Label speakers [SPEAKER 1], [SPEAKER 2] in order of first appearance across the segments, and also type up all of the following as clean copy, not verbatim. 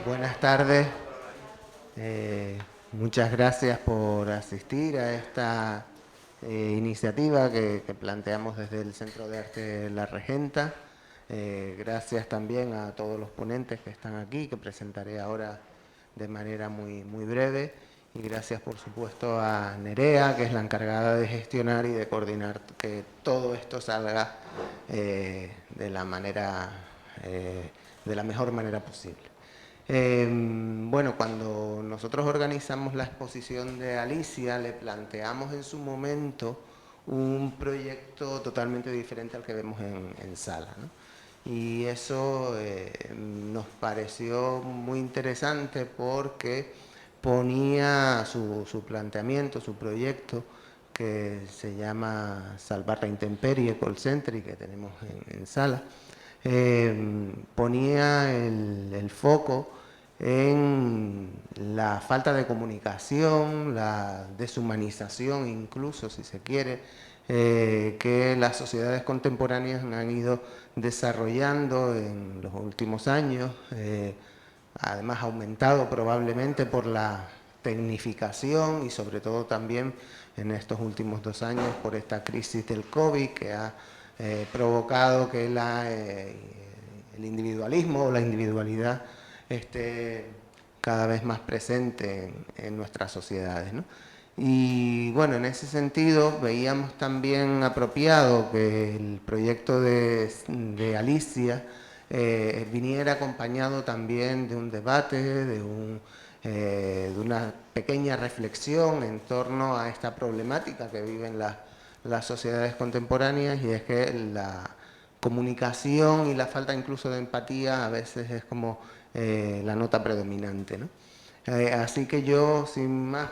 [SPEAKER 1] Buenas tardes. Muchas gracias por asistir a esta iniciativa que planteamos desde el Centro de Arte La Regenta. Gracias también a todos los ponentes que están aquí, que presentaré ahora de manera muy breve. Y gracias, por supuesto, a Nerea, que es la encargada de gestionar y de coordinar que todo esto salga de la mejor manera posible. Bueno, cuando nosotros organizamos la exposición de Alicia, le planteamos en su momento un proyecto totalmente diferente al que vemos en sala, ¿no? Y eso nos pareció muy interesante porque ponía su planteamiento, su proyecto, que se llama Salvar la Intemperie Call Center y que tenemos en sala, ponía el foco en la falta de comunicación, la deshumanización incluso, si se quiere, que las sociedades contemporáneas han ido desarrollando en los últimos años, además aumentado probablemente por la tecnificación y sobre todo también en estos últimos 2 años por esta crisis del COVID que ha provocado que el individualismo o la individualidad esté cada vez más presente en nuestras sociedades, ¿no? Y bueno, en ese sentido veíamos también apropiado que el proyecto de Alicia viniera acompañado también de un debate, de una pequeña reflexión en torno a esta problemática que viven las sociedades contemporáneas, y es que la comunicación y la falta incluso de empatía a veces es como la nota predominante, ¿no? Así que yo, sin más,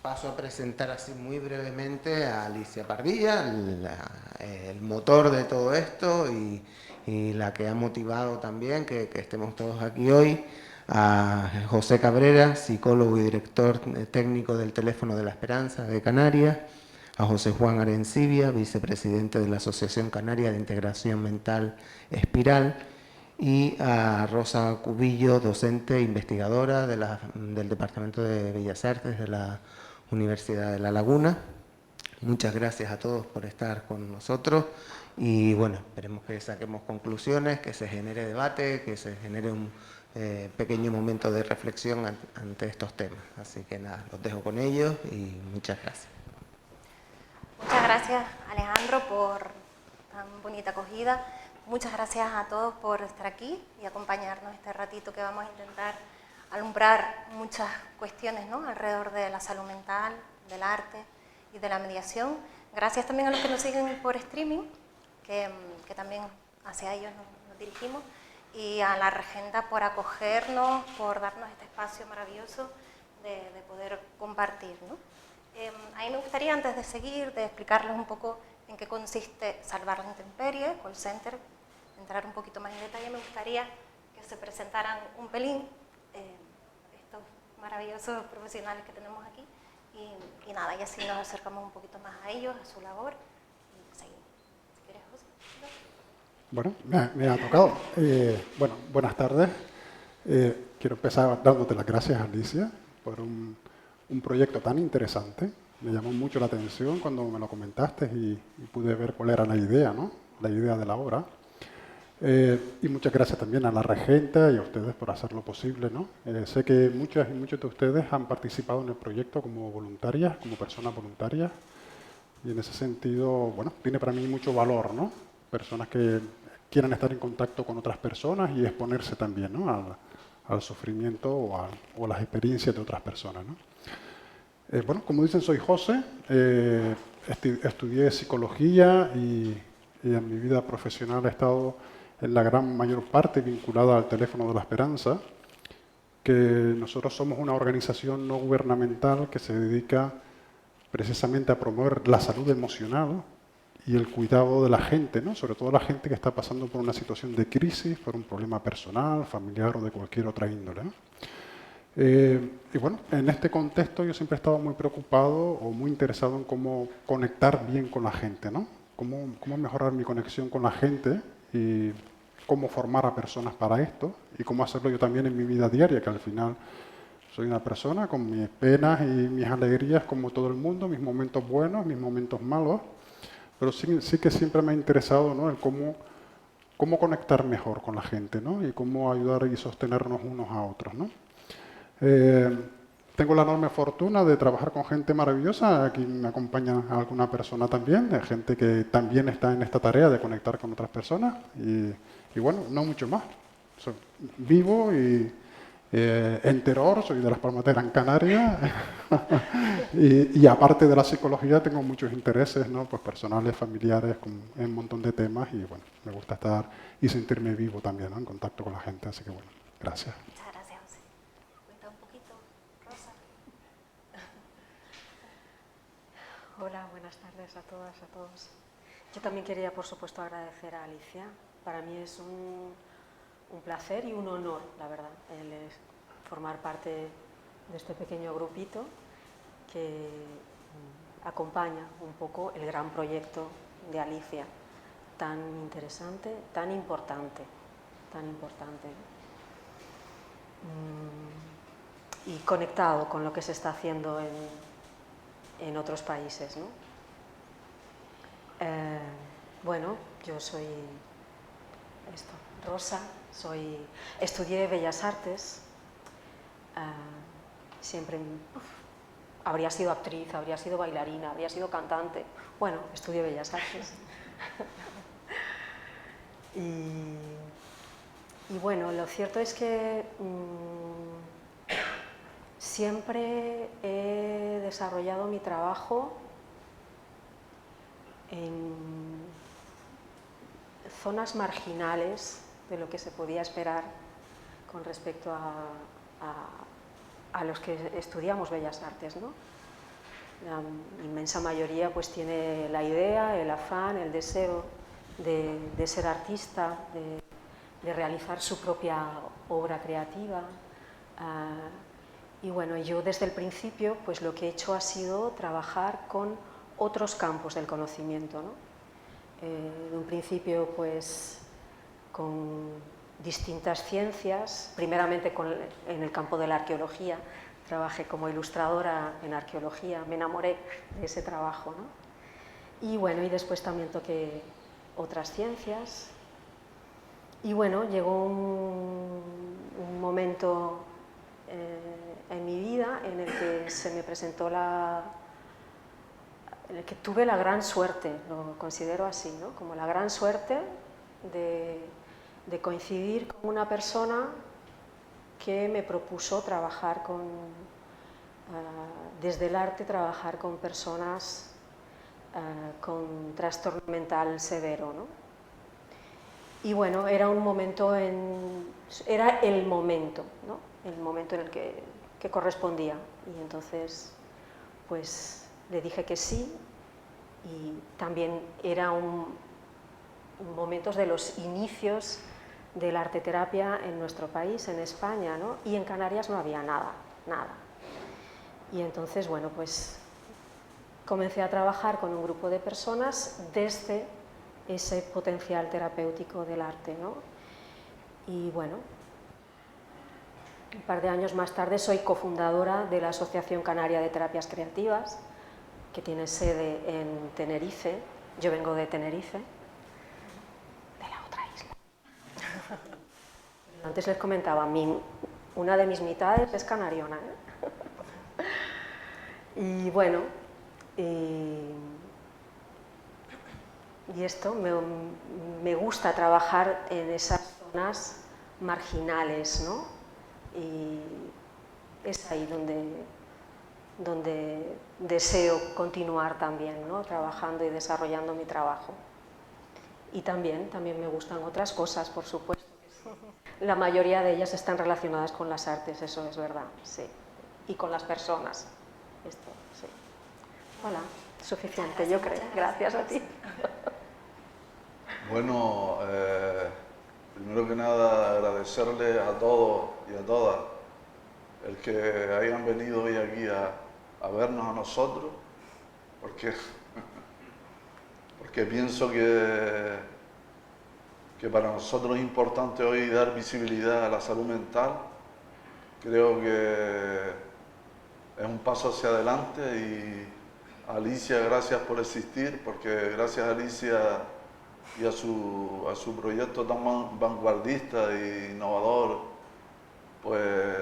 [SPEAKER 1] paso a presentar así muy brevemente a Alicia Pardilla, el motor de todo esto y la que ha motivado también que estemos todos aquí hoy, a José Cabrera, psicólogo y director técnico del Teléfono de la Esperanza de Canarias, a José Juan Arencibia, vicepresidente de la Asociación Canaria de Integración Mental Espiral, y a Rosa Cubillo, docente e investigadora del Departamento de Bellas Artes de la Universidad de La Laguna. Muchas gracias a todos por estar con nosotros y bueno, esperemos que saquemos conclusiones, que se genere debate, que se genere un pequeño momento de reflexión ante estos temas. Así que nada, los dejo con ellos y muchas gracias.
[SPEAKER 2] Muchas gracias, Alejandro, por tan bonita acogida. Muchas gracias a todos por estar aquí y acompañarnos este ratito que vamos a intentar alumbrar muchas cuestiones, ¿no?, alrededor de la salud mental, del arte y de la mediación. Gracias también a los que nos siguen por streaming, que también hacia ellos nos dirigimos, y a La Regenta por acogernos, por darnos este espacio maravilloso de poder compartir, ¿no? A mí me gustaría, antes de seguir, de explicarles un poco en qué consiste Salvar la Intemperie, Call Center, entrar un poquito más en detalle. Me gustaría que se presentaran un pelín estos maravillosos profesionales que tenemos aquí y nada, y así nos acercamos un poquito más a ellos, a su labor y seguimos. Si quieres, José.
[SPEAKER 3] Bueno, me ha tocado. Bueno, buenas tardes. Quiero empezar dándote las gracias, Alicia, por un proyecto tan interesante. Me llamó mucho la atención cuando me lo comentaste y pude ver cuál era la idea, ¿no? La idea de la obra. Y muchas gracias también a la regenta y a ustedes por hacerlo posible, ¿no? Sé que muchas y muchos de ustedes han participado en el proyecto como voluntarias, como personas voluntarias. Y en ese sentido, bueno, tiene para mí mucho valor, ¿no? Personas que quieran estar en contacto con otras personas y exponerse también, ¿no?, al sufrimiento o a las experiencias de otras personas, ¿no? Bueno, como dicen, soy José, estudié psicología y en mi vida profesional he estado en la gran mayor parte vinculada al Teléfono de la Esperanza, que nosotros somos una organización no gubernamental que se dedica precisamente a promover la salud emocional y el cuidado de la gente, ¿no?, sobre todo la gente que está pasando por una situación de crisis, por un problema personal, familiar o de cualquier otra índole, ¿no? Y bueno, en este contexto yo siempre he estado muy preocupado o muy interesado en cómo conectar bien con la gente, ¿no? Cómo mejorar mi conexión con la gente y cómo formar a personas para esto y cómo hacerlo yo también en mi vida diaria, que al final soy una persona con mis penas y mis alegrías como todo el mundo, mis momentos buenos, mis momentos malos, pero sí que siempre me ha interesado, ¿no?, el cómo conectar mejor con la gente, ¿no?, y cómo ayudar y sostenernos unos a otros, ¿no? Tengo la enorme fortuna de trabajar con gente maravillosa. Aquí me acompaña alguna persona también, de gente que también está en esta tarea de conectar con otras personas. Y bueno, no mucho más. Vivo y en Teror, soy de Las Palmas de Gran Canaria. y aparte de la psicología tengo muchos intereses, ¿no?, pues personales, familiares, en un montón de temas. Y bueno, me gusta estar y sentirme vivo también, ¿no?, en contacto con la gente. Así que bueno, gracias.
[SPEAKER 2] Muchas gracias, José. Cuenta un poquito, Rosa.
[SPEAKER 4] Hola, buenas tardes a todas, a todos. Yo también quería, por supuesto, agradecer a Alicia. Para mí es un placer y un honor, la verdad, el formar parte de este pequeño grupito que acompaña un poco el gran proyecto de Alicia, tan interesante, tan importante, y conectado con lo que se está haciendo en otros países, ¿no? Bueno, yo soy Rosa, estudié Bellas Artes, siempre habría sido actriz, habría sido bailarina, habría sido cantante. Bueno, estudié Bellas Artes. y bueno, lo cierto es que siempre he desarrollado mi trabajo en zonas marginales de lo que se podía esperar con respecto a los que estudiamos Bellas Artes, ¿no? La inmensa mayoría pues tiene la idea, el afán, el deseo de ser artista, de realizar su propia obra creativa. Y bueno, yo desde el principio pues lo que he hecho ha sido trabajar con otros campos del conocimiento, ¿no? En un principio pues con distintas ciencias, primeramente en el campo de la arqueología. Trabajé como ilustradora en arqueología, me enamoré de ese trabajo, ¿no? Y bueno, y después también toqué otras ciencias. Y bueno, llegó un momento en mi vida en el que se me presentó en el que tuve la gran suerte, lo considero así, ¿no?, como la gran suerte de coincidir con una persona que me propuso trabajar desde el arte, trabajar con personas con trastorno mental severo, ¿no? Y bueno, era el momento, ¿no?, el momento en el que correspondía. Y entonces, pues le dije que sí, y también era momentos de los inicios de la arteterapia en nuestro país, en España, ¿no? Y en Canarias no había nada. Y entonces, bueno, pues comencé a trabajar con un grupo de personas desde ese potencial terapéutico del arte, ¿no? Y bueno, un par de años más tarde soy cofundadora de la Asociación Canaria de Terapias Creativas, que tiene sede en Tenerife. Yo vengo de Tenerife, de la otra isla. Antes les comentaba, una de mis mitades es canariona, ¿eh? Y bueno, y esto, me gusta trabajar en esas zonas marginales, ¿no? Y es ahí donde deseo continuar también, ¿no?, trabajando y desarrollando mi trabajo. Y también me gustan otras cosas, por supuesto. La mayoría de ellas están relacionadas con las artes, eso es verdad, sí. Y con las personas, esto, sí. Hola, suficiente, yo creo. Gracias a ti.
[SPEAKER 5] Bueno, primero que nada agradecerle a todos y a todas el que hayan venido hoy aquí a vernos a nosotros, porque pienso que que para nosotros es importante hoy dar visibilidad a la salud mental. Creo que es un paso hacia adelante y Alicia, gracias por existir, porque gracias a Alicia y a su proyecto tan vanguardista e innovador, pues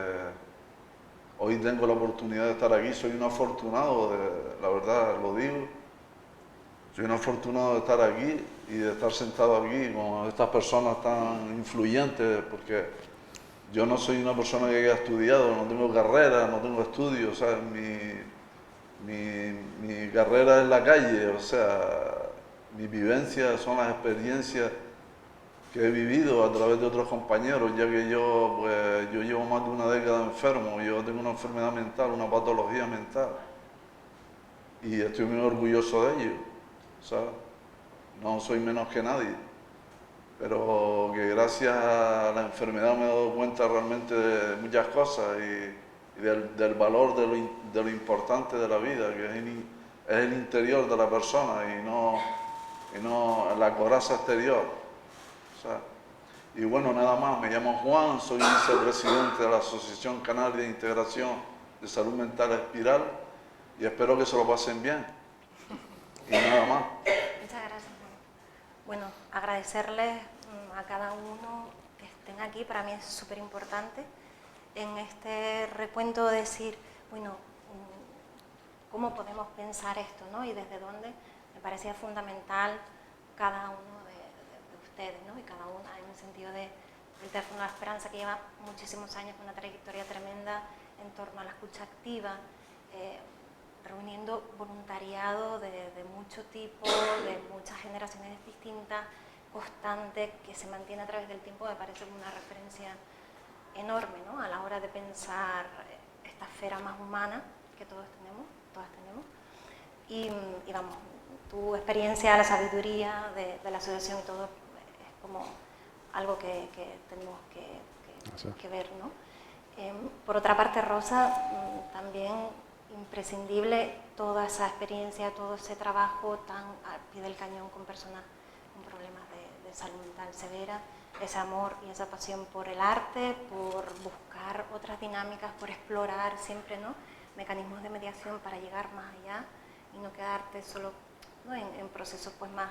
[SPEAKER 5] hoy tengo la oportunidad de estar aquí. Soy un afortunado, la verdad lo digo, soy un afortunado de estar aquí y de estar sentado aquí con estas personas tan influyentes, porque yo no soy una persona que haya estudiado, no tengo carrera, no tengo estudios, o sea, mi carrera es la calle, o sea, mi vivencia son las experiencias que he vivido a través de otros compañeros, ya que yo llevo más de una década enfermo, yo tengo una enfermedad mental, una patología mental, y estoy muy orgulloso de ello, ¿sabes? No soy menos que nadie, pero que gracias a la enfermedad me he dado cuenta realmente de muchas cosas y del valor de lo importante de la vida, que es el interior de la persona y no la coraza exterior, ¿sabes? Y bueno, nada más, me llamo Juan, soy vicepresidente de la Asociación Canaria de Integración de Salud Mental Espiral y espero que se lo pasen bien. Y nada más.
[SPEAKER 2] Muchas gracias. Bueno, agradecerles a cada uno que estén aquí, para mí es súper importante en este recuento decir, bueno, cómo podemos pensar esto, ¿no? Y desde dónde me parecía fundamental cada uno de ustedes, ¿no? Y cada uno en el sentido del Teléfono de la Esperanza, que lleva muchísimos años con una trayectoria tremenda en torno a la escucha activa, reuniendo voluntariado de mucho tipo, de muchas generaciones distintas, constante, que se mantiene a través del tiempo. Me parece una referencia enorme, ¿no? A la hora de pensar esta esfera más humana que todas tenemos. Y vamos, tu experiencia, la sabiduría de la asociación y todo es como algo que tenemos que ver, ¿no? Por otra parte, Rosa, también imprescindible toda esa experiencia, todo ese trabajo tan al pie del cañón con personas con problemas de salud mental severa, ese amor y esa pasión por el arte, por buscar otras dinámicas, por explorar siempre, ¿no?, mecanismos de mediación para llegar más allá y no quedarte solo, ¿no?, en procesos pues más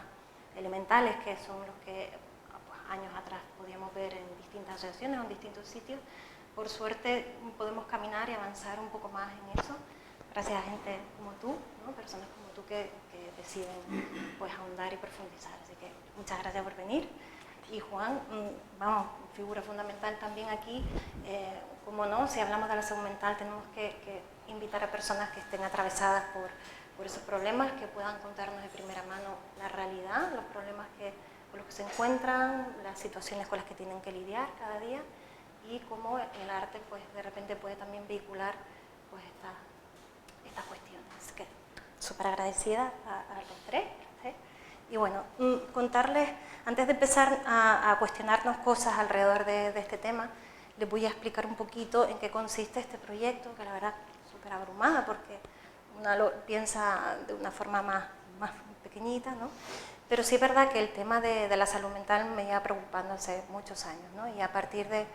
[SPEAKER 2] elementales, que son los que pues, años atrás podíamos ver en distintas asociaciones o en distintos sitios. Por suerte podemos caminar y avanzar un poco más en eso, gracias a gente como tú, ¿no?, personas como tú que deciden pues ahondar y profundizar. Así que muchas gracias por venir. Y Juan, vamos, figura fundamental también aquí, como no, si hablamos de la salud mental tenemos que invitar a personas que estén atravesadas por esos problemas, que puedan contarnos de primera mano la realidad, los problemas con los que se encuentran, las situaciones con las que tienen que lidiar cada día, y cómo el arte pues de repente puede también vehicular pues estas cuestiones. Así que súper agradecida a los tres. ¿Sí? Y bueno, contarles, antes de empezar a cuestionarnos cosas alrededor de este tema, les voy a explicar un poquito en qué consiste este proyecto, que la verdad súper abrumada, porque uno lo piensa de una forma más pequeñita, ¿no? Pero sí es verdad que el tema de la salud mental me lleva preocupando hace muchos años, ¿no? Y a partir de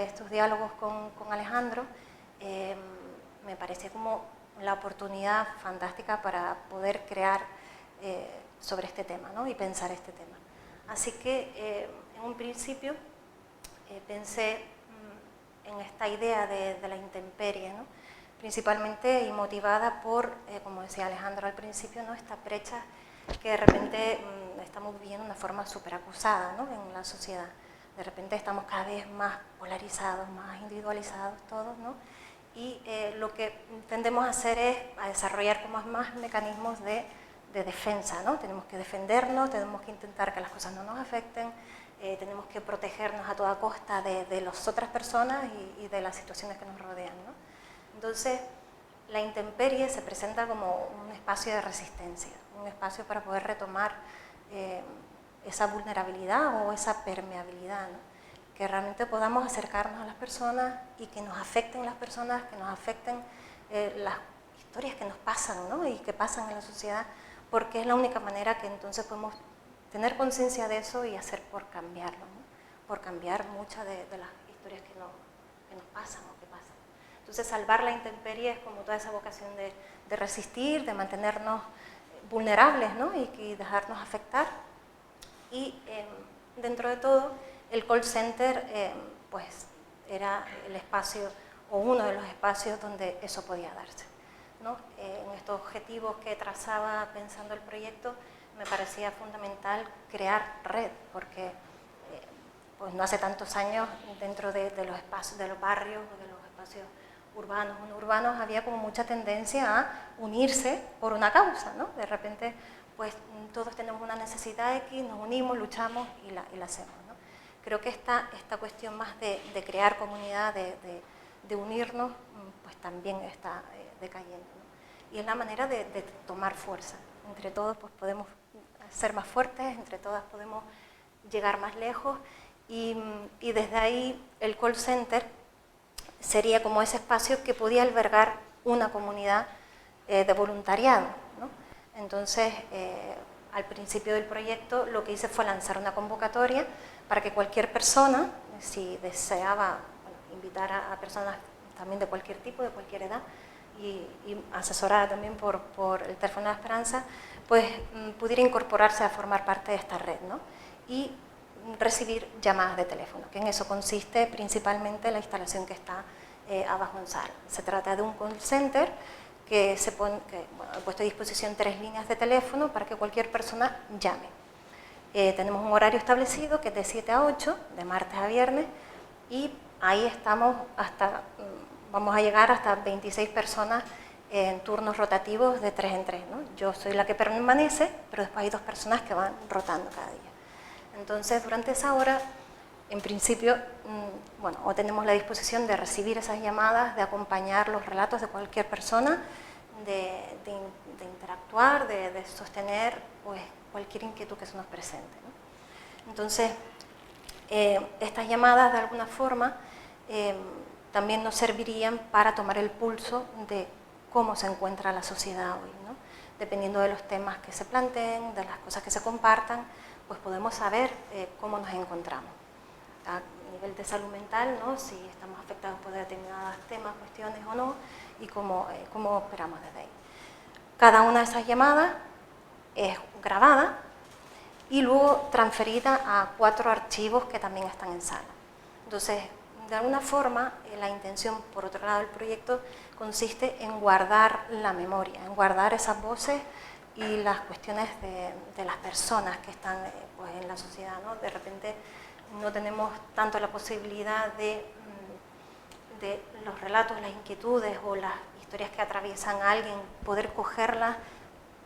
[SPEAKER 2] estos diálogos con Alejandro, me parecía como la oportunidad fantástica para poder crear sobre este tema, ¿no?, y pensar este tema. Así que en un principio pensé en esta idea de la intemperie, ¿no?, principalmente y motivada por, como decía Alejandro al principio, ¿no?, esta brecha que de repente estamos viviendo de una forma súper acusada, ¿no?, en la sociedad. De repente estamos cada vez más polarizados, más individualizados todos, ¿no? Y lo que tendemos a hacer es a desarrollar como más mecanismos de defensa, ¿no? Tenemos que defendernos, tenemos que intentar que las cosas no nos afecten, tenemos que protegernos a toda costa de las otras personas y de las situaciones que nos rodean, ¿no? Entonces, la intemperie se presenta como un espacio de resistencia, un espacio para poder retomar esa vulnerabilidad o esa permeabilidad, ¿no?, que realmente podamos acercarnos a las personas y que nos afecten las personas, que nos afecten las historias que nos pasan, ¿no?, y que pasan en la sociedad, porque es la única manera que entonces podemos tener conciencia de eso y hacer por cambiarlo, ¿no? Por cambiar muchas de las historias que nos pasan o que pasan. Entonces, salvar la intemperie es como toda esa vocación de resistir, de mantenernos vulnerables, ¿no? y dejarnos afectar. Y dentro de todo, el call center pues era el espacio o uno de los espacios donde eso podía darse, ¿no? En estos objetivos que trazaba pensando el proyecto, me parecía fundamental crear red, porque pues no hace tantos años dentro de los espacios, de los barrios, de los espacios urbanos o no urbanos, había como mucha tendencia a unirse por una causa, ¿no? De repente, pues todos tenemos una necesidad X, nos unimos, luchamos y la hacemos, ¿no? Creo que esta cuestión más de crear comunidad, de unirnos, pues también está decayendo, ¿no? Y es la manera de tomar fuerza. Entre todos pues podemos ser más fuertes, entre todas podemos llegar más lejos y desde ahí el call center sería como ese espacio que podía albergar una comunidad de voluntariado, ¿no? Entonces, al principio del proyecto lo que hice fue lanzar una convocatoria para que cualquier persona, si deseaba invitar a personas también de cualquier tipo, de cualquier edad, y asesorada también por el Teléfono de la Esperanza, pues pudiera incorporarse a formar parte de esta red, ¿no? Y recibir llamadas de teléfono, que en eso consiste principalmente la instalación que está abajo en sala. Se trata de un call center que ha puesto a disposición 3 líneas de teléfono para que cualquier persona llame. Tenemos un horario establecido que es de 7 a 8, de martes a viernes, y ahí estamos vamos a llegar hasta 26 personas en turnos rotativos de 3 en 3, ¿no? Yo soy la que permanece, pero después hay 2 personas que van rotando cada día. Entonces, durante esa hora, en principio, bueno, o tenemos la disposición de recibir esas llamadas, de acompañar los relatos de cualquier persona, de interactuar, de sostener pues, cualquier inquietud que se nos presente, ¿no? Entonces, estas llamadas, de alguna forma, también nos servirían para tomar el pulso de cómo se encuentra la sociedad hoy, ¿no? Dependiendo de los temas que se planteen, de las cosas que se compartan, pues podemos saber cómo nos encontramos. A nivel de salud mental, ¿no? Si estamos afectados por determinados temas, cuestiones o no, y cómo operamos desde ahí. Cada una de esas llamadas es grabada y luego transferida a 4 archivos que también están en sala. Entonces, de alguna forma, la intención, por otro lado, del proyecto consiste en guardar la memoria, en guardar esas voces y las cuestiones de las personas que están pues, en la sociedad, ¿no? De repente no tenemos tanto la posibilidad de los relatos, las inquietudes o las historias que atraviesan a alguien, poder cogerlas,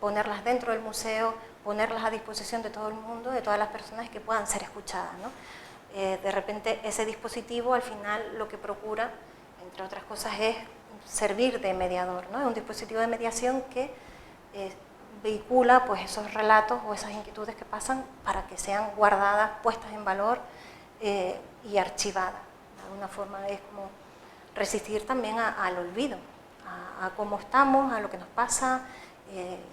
[SPEAKER 2] ponerlas dentro del museo, ponerlas a disposición de todo el mundo, de todas las personas que puedan ser escuchadas, ¿no? De repente ese dispositivo al final lo que procura, entre otras cosas, es servir de mediador, ¿no? Es un dispositivo de mediación que vehicula pues, esos relatos o esas inquietudes que pasan para que sean guardadas, puestas en valor y archivadas. De alguna forma es como resistir también al olvido, a cómo estamos, a lo que nos pasa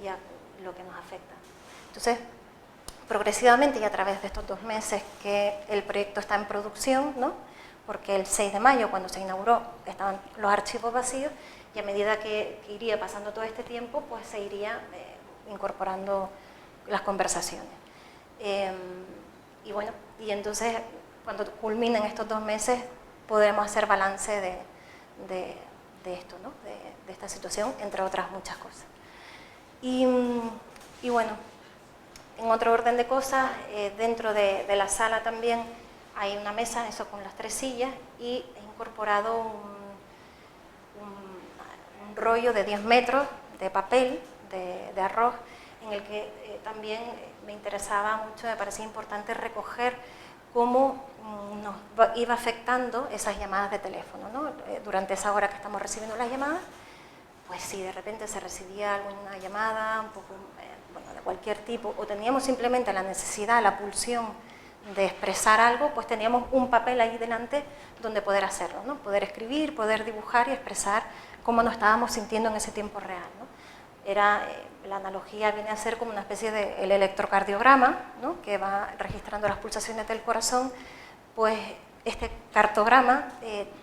[SPEAKER 2] y a lo que nos afecta. Entonces, progresivamente y a través de estos 2 meses que el proyecto está en producción, ¿no? Porque el 6 de mayo, cuando se inauguró, estaban los archivos vacíos y a medida que iría pasando todo este tiempo, pues se iría incorporando las conversaciones. Y bueno, y entonces cuando culminen estos 2 meses podremos hacer balance de esto, ¿no? de esta situación, entre otras muchas cosas. Y bueno, en otro orden de cosas, dentro de la sala también hay una mesa, eso con las 3 sillas, y he incorporado un rollo de 10 metros de papel, de arroz, en el que también me interesaba mucho, me parecía importante recoger cómo nos iba afectando esas llamadas de teléfono, ¿no? Durante esa hora que estamos recibiendo las llamadas, pues si de repente se recibía alguna llamada, un poco, bueno, de cualquier tipo, o teníamos simplemente la necesidad, la pulsión de expresar algo, pues teníamos un papel ahí delante donde poder hacerlo, ¿no? Poder escribir, poder dibujar y expresar cómo nos estábamos sintiendo en ese tiempo real, ¿no? la analogía viene a ser como una especie de el electrocardiograma, ¿no?, que va registrando las pulsaciones del corazón. Pues este cartograma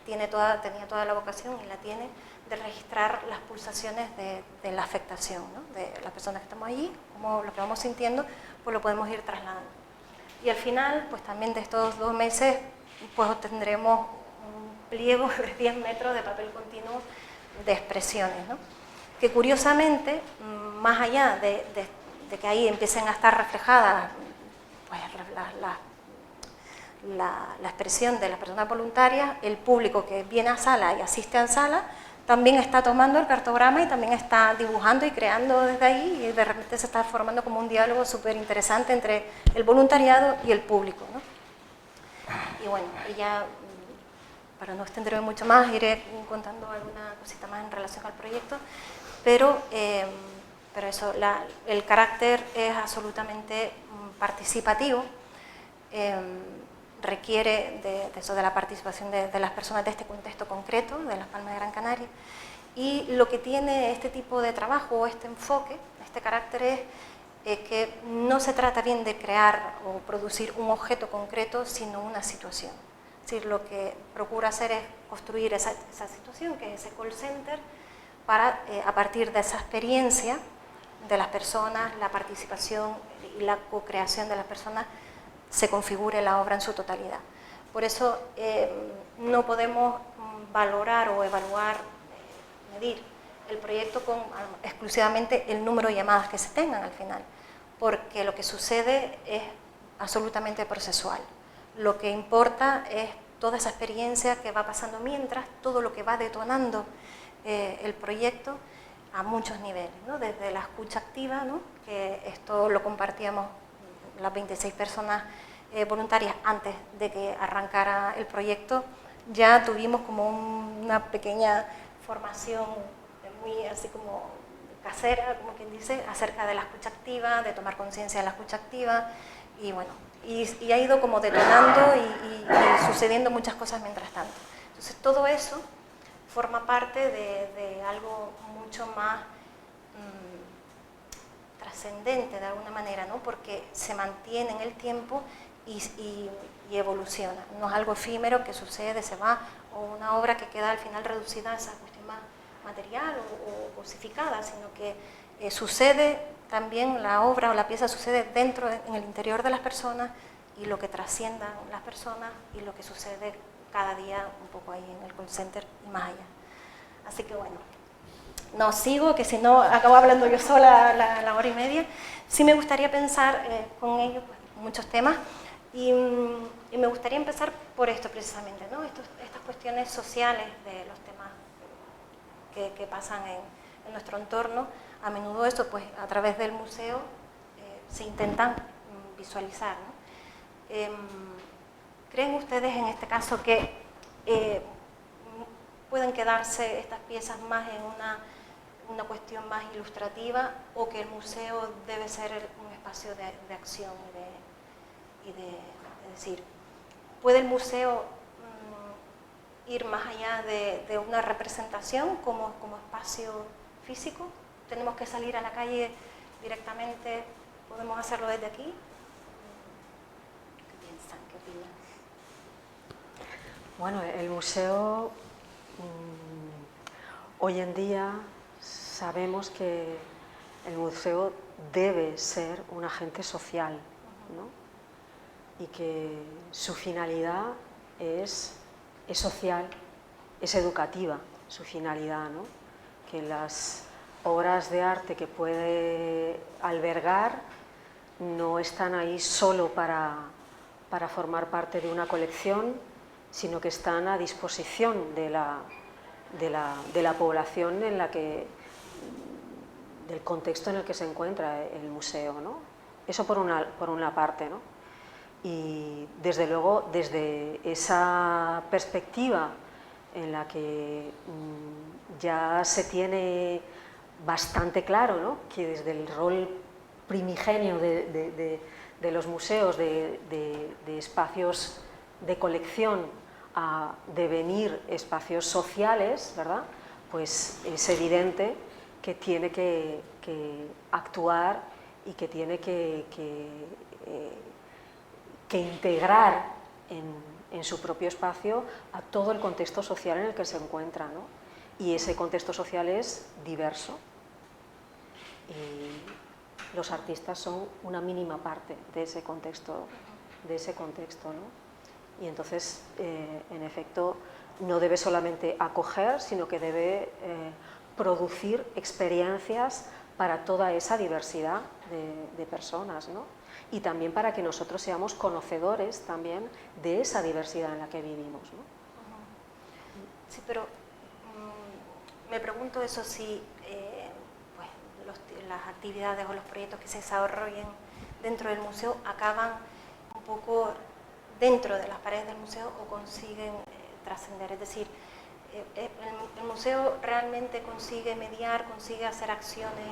[SPEAKER 2] tenía toda la vocación, y la tiene, de registrar las pulsaciones de la afectación, ¿no?, de las personas que estamos allí, como lo que vamos sintiendo, pues lo podemos ir trasladando. Y al final, pues también de estos 2 meses, pues obtendremos un pliego de 10 metros de papel continuo de expresiones, ¿no?, que curiosamente, más allá de que ahí empiecen a estar reflejadas pues, la expresión de las personas voluntarias, el público que viene a sala y asiste a sala también está tomando el cartograma y también está dibujando y creando desde ahí, y de repente se está formando como un diálogo súper interesante entre el voluntariado y el público, ¿no? Y bueno, ya para no extenderme mucho más, iré contando alguna cosita más en relación al proyecto, pero eso, el carácter es absolutamente participativo, requiere de la participación de las personas de este contexto concreto, de Las Palmas de Gran Canaria, y lo que tiene este tipo de trabajo, este enfoque, este carácter es que no se trata bien de crear o producir un objeto concreto, sino una situación. Es decir, lo que procura hacer es construir esa situación, que es ese call center, para, a partir de esa experiencia de las personas, la participación y la co-creación de las personas, se configure la obra en su totalidad. Por eso no podemos valorar o evaluar, medir el proyecto con exclusivamente el número de llamadas que se tengan al final, porque lo que sucede es absolutamente procesual. Lo que importa es toda esa experiencia que va pasando mientras, todo lo que va detonando el proyecto a muchos niveles, ¿no? Desde la escucha activa, ¿no?, que esto lo compartíamos las 26 personas voluntarias antes de que arrancara el proyecto. Ya tuvimos como una pequeña formación muy así como casera, como quien dice, acerca de la escucha activa, de tomar conciencia de la escucha activa, y bueno, y ha ido como detonando y sucediendo muchas cosas mientras tanto. Entonces todo eso forma parte de algo mucho más trascendente de alguna manera, ¿no?, porque se mantiene en el tiempo y evoluciona. No es algo efímero que sucede, se va, o una obra que queda al final reducida a esa cuestión más material o cosificada, sino que sucede también, la obra o la pieza sucede dentro, en el interior de las personas, y lo que trasciendan las personas y lo que sucede cada día un poco ahí en el call center y más allá. Así que bueno, no sigo, que si no acabo hablando yo sola la hora y media. Sí me gustaría pensar con ellos pues, muchos temas, y me gustaría empezar por esto precisamente, ¿no? Estas cuestiones sociales de los temas que pasan en nuestro entorno. A menudo eso, pues a través del museo se intentan visualizar, ¿no? ¿Creen ustedes en este caso que pueden quedarse estas piezas más en una cuestión más ilustrativa, o que el museo debe ser un espacio de acción y de decir, ¿puede el museo ir más allá de una representación como espacio físico? ¿Tenemos que salir a la calle directamente? ¿Podemos hacerlo desde aquí? ¿Qué piensan? ¿Qué opinan?
[SPEAKER 4] Bueno, el museo hoy en día sabemos que el museo debe ser un agente social, ¿no?, y que su finalidad es social, es educativa, su finalidad, ¿no?, que las obras de arte que puede albergar no están ahí solo para formar parte de una colección, sino que están a disposición de la población en la que, del contexto en el que se encuentra el museo, ¿no? Eso por una parte, ¿no? Y desde luego, desde esa perspectiva en la que ya se tiene bastante claro, ¿no?, que desde el rol primigenio de los museos, de espacios de colección a devenir espacios sociales, ¿verdad?, pues es evidente que tiene que actuar y que tiene que integrar en su propio espacio a todo el contexto social en el que se encuentra, ¿no? Y ese contexto social es diverso y los artistas son una mínima parte de ese contexto, ¿no? Y entonces, en efecto, no debe solamente acoger, sino que debe producir experiencias para toda esa diversidad de personas, ¿no? Y también para que nosotros seamos conocedores también de esa diversidad en la que vivimos, ¿no?
[SPEAKER 2] Sí, pero me pregunto eso si pues, las actividades o los proyectos que se desarrollen dentro del museo acaban un poco dentro de las paredes del museo o consiguen trascender, es decir, el museo realmente consigue mediar, consigue hacer acciones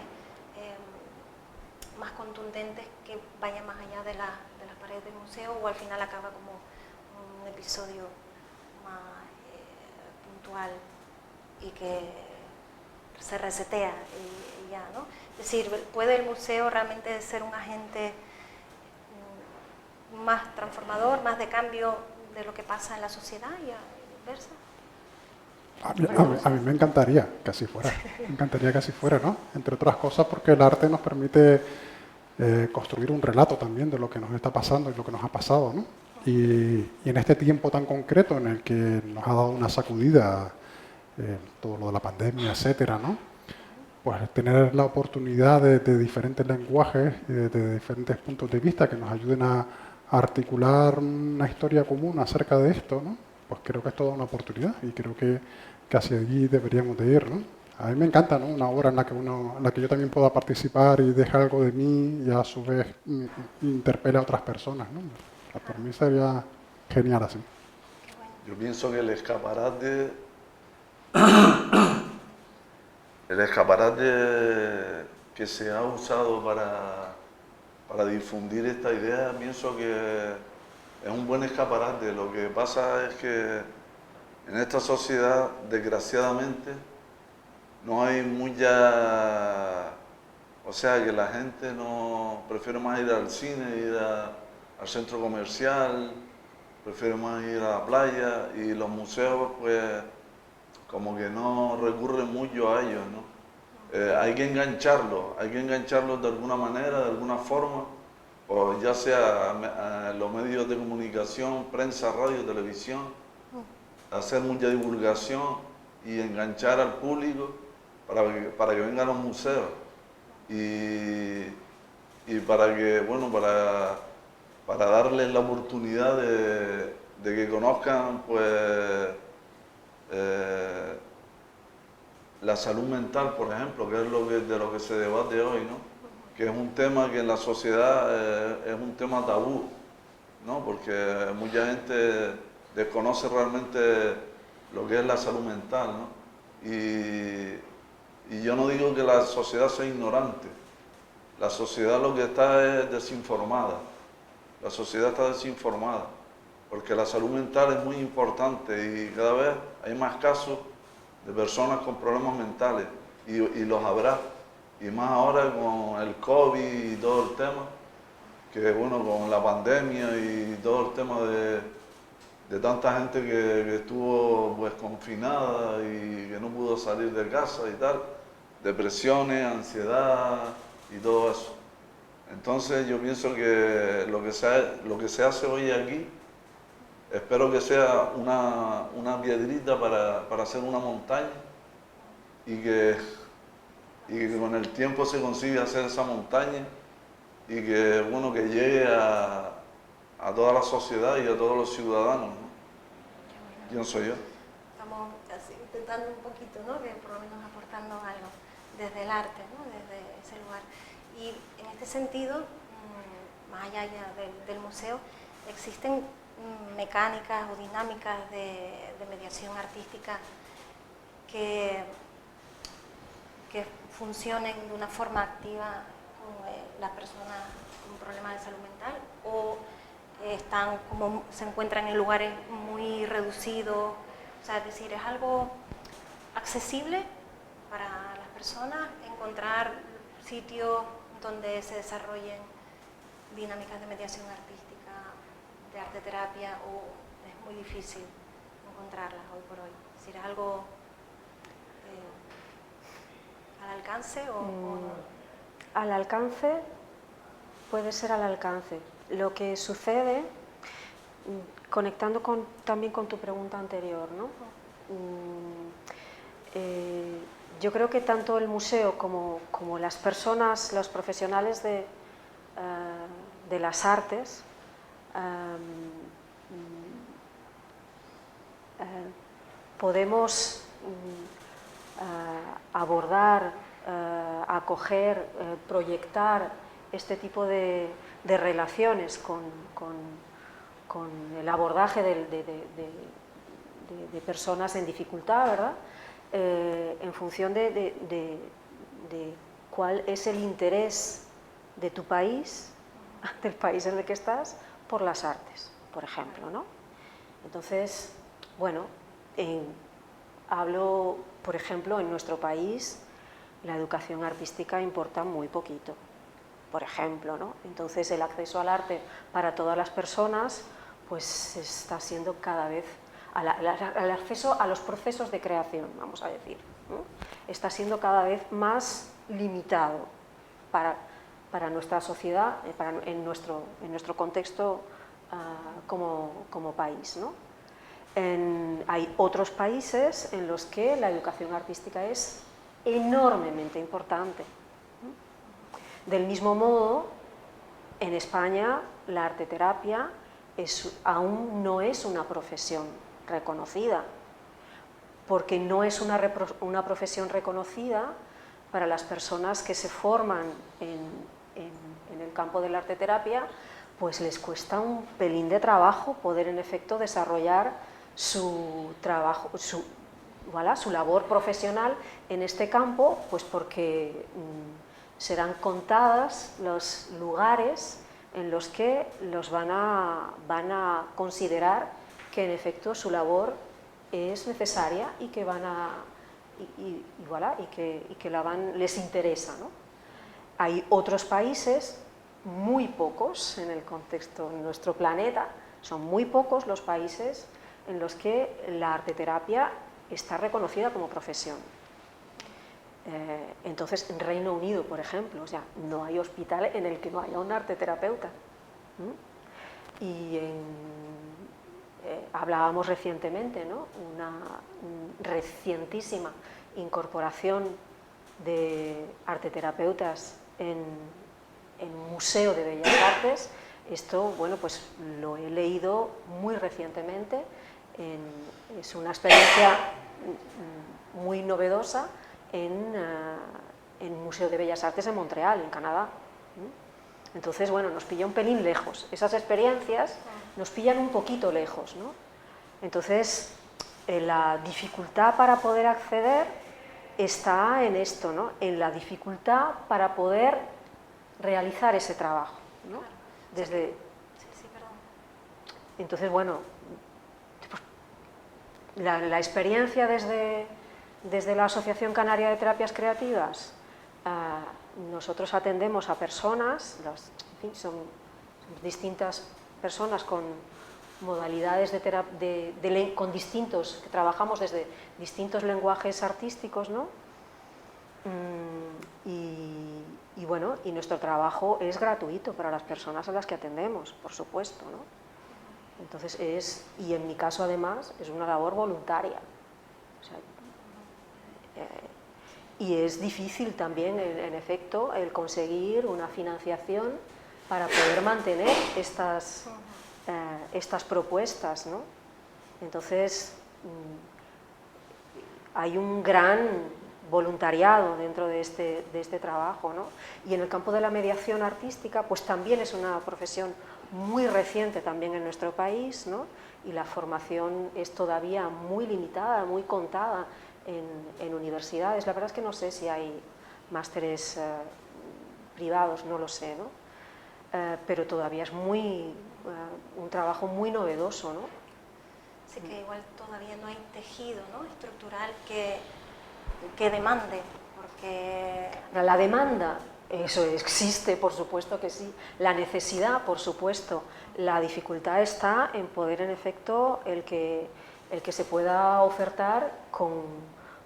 [SPEAKER 2] más contundentes que vayan más allá de las paredes del museo, o al final acaba como un episodio más puntual y que se resetea y ya, ¿no? Es decir, ¿puede el museo realmente ser un agente más transformador, más de cambio de lo que pasa en la sociedad y viceversa?
[SPEAKER 3] A mí me encantaría que así fuera, ¿no? Entre otras cosas porque el arte nos permite construir un relato también de lo que nos está pasando y lo que nos ha pasado, ¿no? Y en este tiempo tan concreto en el que nos ha dado una sacudida todo lo de la pandemia, etcétera, ¿no? Pues tener la oportunidad de diferentes lenguajes y de diferentes puntos de vista que nos ayuden a articular una historia común acerca de esto, ¿no? Pues creo que es toda una oportunidad y creo que hacia allí deberíamos de ir, ¿no? A mí me encanta, ¿no? Una obra en la que yo también pueda participar y deje algo de mí y a su vez interpele a otras personas, ¿no? Por mí sería genial así.
[SPEAKER 5] Yo pienso que el escaparate que se ha usado para difundir esta idea, pienso que es un buen escaparate. Lo que pasa es que en esta sociedad, desgraciadamente, no hay mucha... O sea, que la gente no prefiere más ir al cine, al centro comercial, prefiere más ir a la playa, y los museos, pues, como que no recurren mucho a ellos, ¿no? Hay que engancharlos de alguna manera, de alguna forma, o ya sea los medios de comunicación, prensa, radio, televisión, hacer mucha divulgación y enganchar al público para que vengan a los museos y para que, bueno, para darles la oportunidad de que conozcan, pues, la salud mental, por ejemplo, que es de lo que se debate hoy, ¿no? Que es un tema que en la sociedad es un tema tabú, ¿no? Porque mucha gente desconoce realmente lo que es la salud mental, ¿no? Y yo no digo que la sociedad sea ignorante, la sociedad lo que está es desinformada, la sociedad está desinformada, porque la salud mental es muy importante y cada vez hay más casos de personas con problemas mentales y los habrá, y más ahora con el COVID y todo el tema, que bueno, con la pandemia y todo el tema de tanta gente que estuvo pues confinada y que no pudo salir de casa y tal, depresiones, ansiedad y todo eso. Entonces yo pienso que lo que se hace hoy aquí, espero que sea una piedrita para hacer una montaña y que con el tiempo se consiga hacer esa montaña y que, bueno, que llegue a toda la sociedad y a todos los ciudadanos, ¿no? Pienso yo.
[SPEAKER 2] Estamos así, intentando un poquito, ¿no? Que por lo menos aportando algo desde el arte, ¿no? Desde ese lugar. Y en este sentido, más allá ya del museo, existen mecánicas o dinámicas de mediación artística que funcionen de una forma activa con las personas con problemas de salud mental, o se encuentran en lugares muy reducidos, o sea, es decir, ¿es algo accesible para las personas encontrar sitios donde se desarrollen dinámicas de mediación artística, de arte terapia, o es muy difícil encontrarlas hoy por hoy? Es decir, ¿es algo al alcance o no?
[SPEAKER 4] Al alcance, puede ser al alcance. Lo que sucede, conectando también con tu pregunta anterior, ¿no? Yo creo que tanto el museo como las personas, los profesionales de las artes, podemos abordar, acoger, proyectar este tipo de relaciones con el abordaje de personas en dificultad, ¿verdad? En función de cuál es el interés de tu país, del país en el que estás, por las artes, por ejemplo, ¿no? Entonces, bueno, hablo, por ejemplo, en nuestro país la educación artística importa muy poquito, por ejemplo, ¿no? Entonces el acceso al arte para todas las personas pues está siendo cada vez, el acceso a los procesos de creación, vamos a decir, ¿no? Está siendo cada vez más limitado para nuestra sociedad, en nuestro contexto como país, ¿no? Hay otros países en los que la educación artística es enormemente importante. Del mismo modo, en España la arteterapia aún no es una profesión reconocida, porque no es una profesión reconocida para las personas que se forman en el campo de la arteterapia, pues les cuesta un pelín de trabajo poder en efecto desarrollar su trabajo, su labor profesional en este campo, pues porque serán contadas los lugares en los que los van a considerar que en efecto su labor es necesaria y que les interesa, ¿no? Hay otros países, muy pocos en el contexto, en nuestro planeta, son muy pocos los países en los que la arteterapia está reconocida como profesión. Entonces, en Reino Unido, por ejemplo, o sea, no hay hospital en el que no haya un arteterapeuta. Y hablábamos recientemente, ¿no? Una recientísima incorporación de arteterapeutas en Museo de Bellas Artes. Esto, bueno, pues lo he leído muy recientemente. Es una experiencia muy novedosa en Museo de Bellas Artes en Montreal, en Canadá. Entonces, bueno, nos pilla un pelín lejos. Esas experiencias nos pillan un poquito lejos, ¿no? Entonces, la dificultad para poder acceder está en esto, ¿no? En la dificultad para poder realizar ese trabajo, ¿no? Desde... Entonces, bueno, la experiencia desde la Asociación Canaria de Terapias Creativas, nosotros atendemos a personas, en fin, son distintas personas con modalidades con distintos, que trabajamos desde distintos lenguajes artísticos, ¿no? Y bueno, y nuestro trabajo es gratuito para las personas a las que atendemos, por supuesto, ¿no? Entonces y en mi caso además, es una labor voluntaria. O sea, y es difícil también, en efecto, el conseguir una financiación para poder mantener estas propuestas, ¿no? Entonces, hay un gran voluntariado dentro de este trabajo, ¿no? Y en el campo de la mediación artística, pues también es una profesión muy reciente también en nuestro país, ¿no? Y la formación es todavía muy limitada, muy contada en universidades. La verdad es que no sé si hay másteres privados, no lo sé, ¿no? Pero todavía es un trabajo muy novedoso, ¿no?
[SPEAKER 2] Sí, que igual todavía no hay tejido, ¿no? Estructural que que demande, porque...
[SPEAKER 4] La demanda, eso existe, por supuesto que sí. La necesidad, por supuesto. La dificultad está en poder, en efecto, el que se pueda ofertar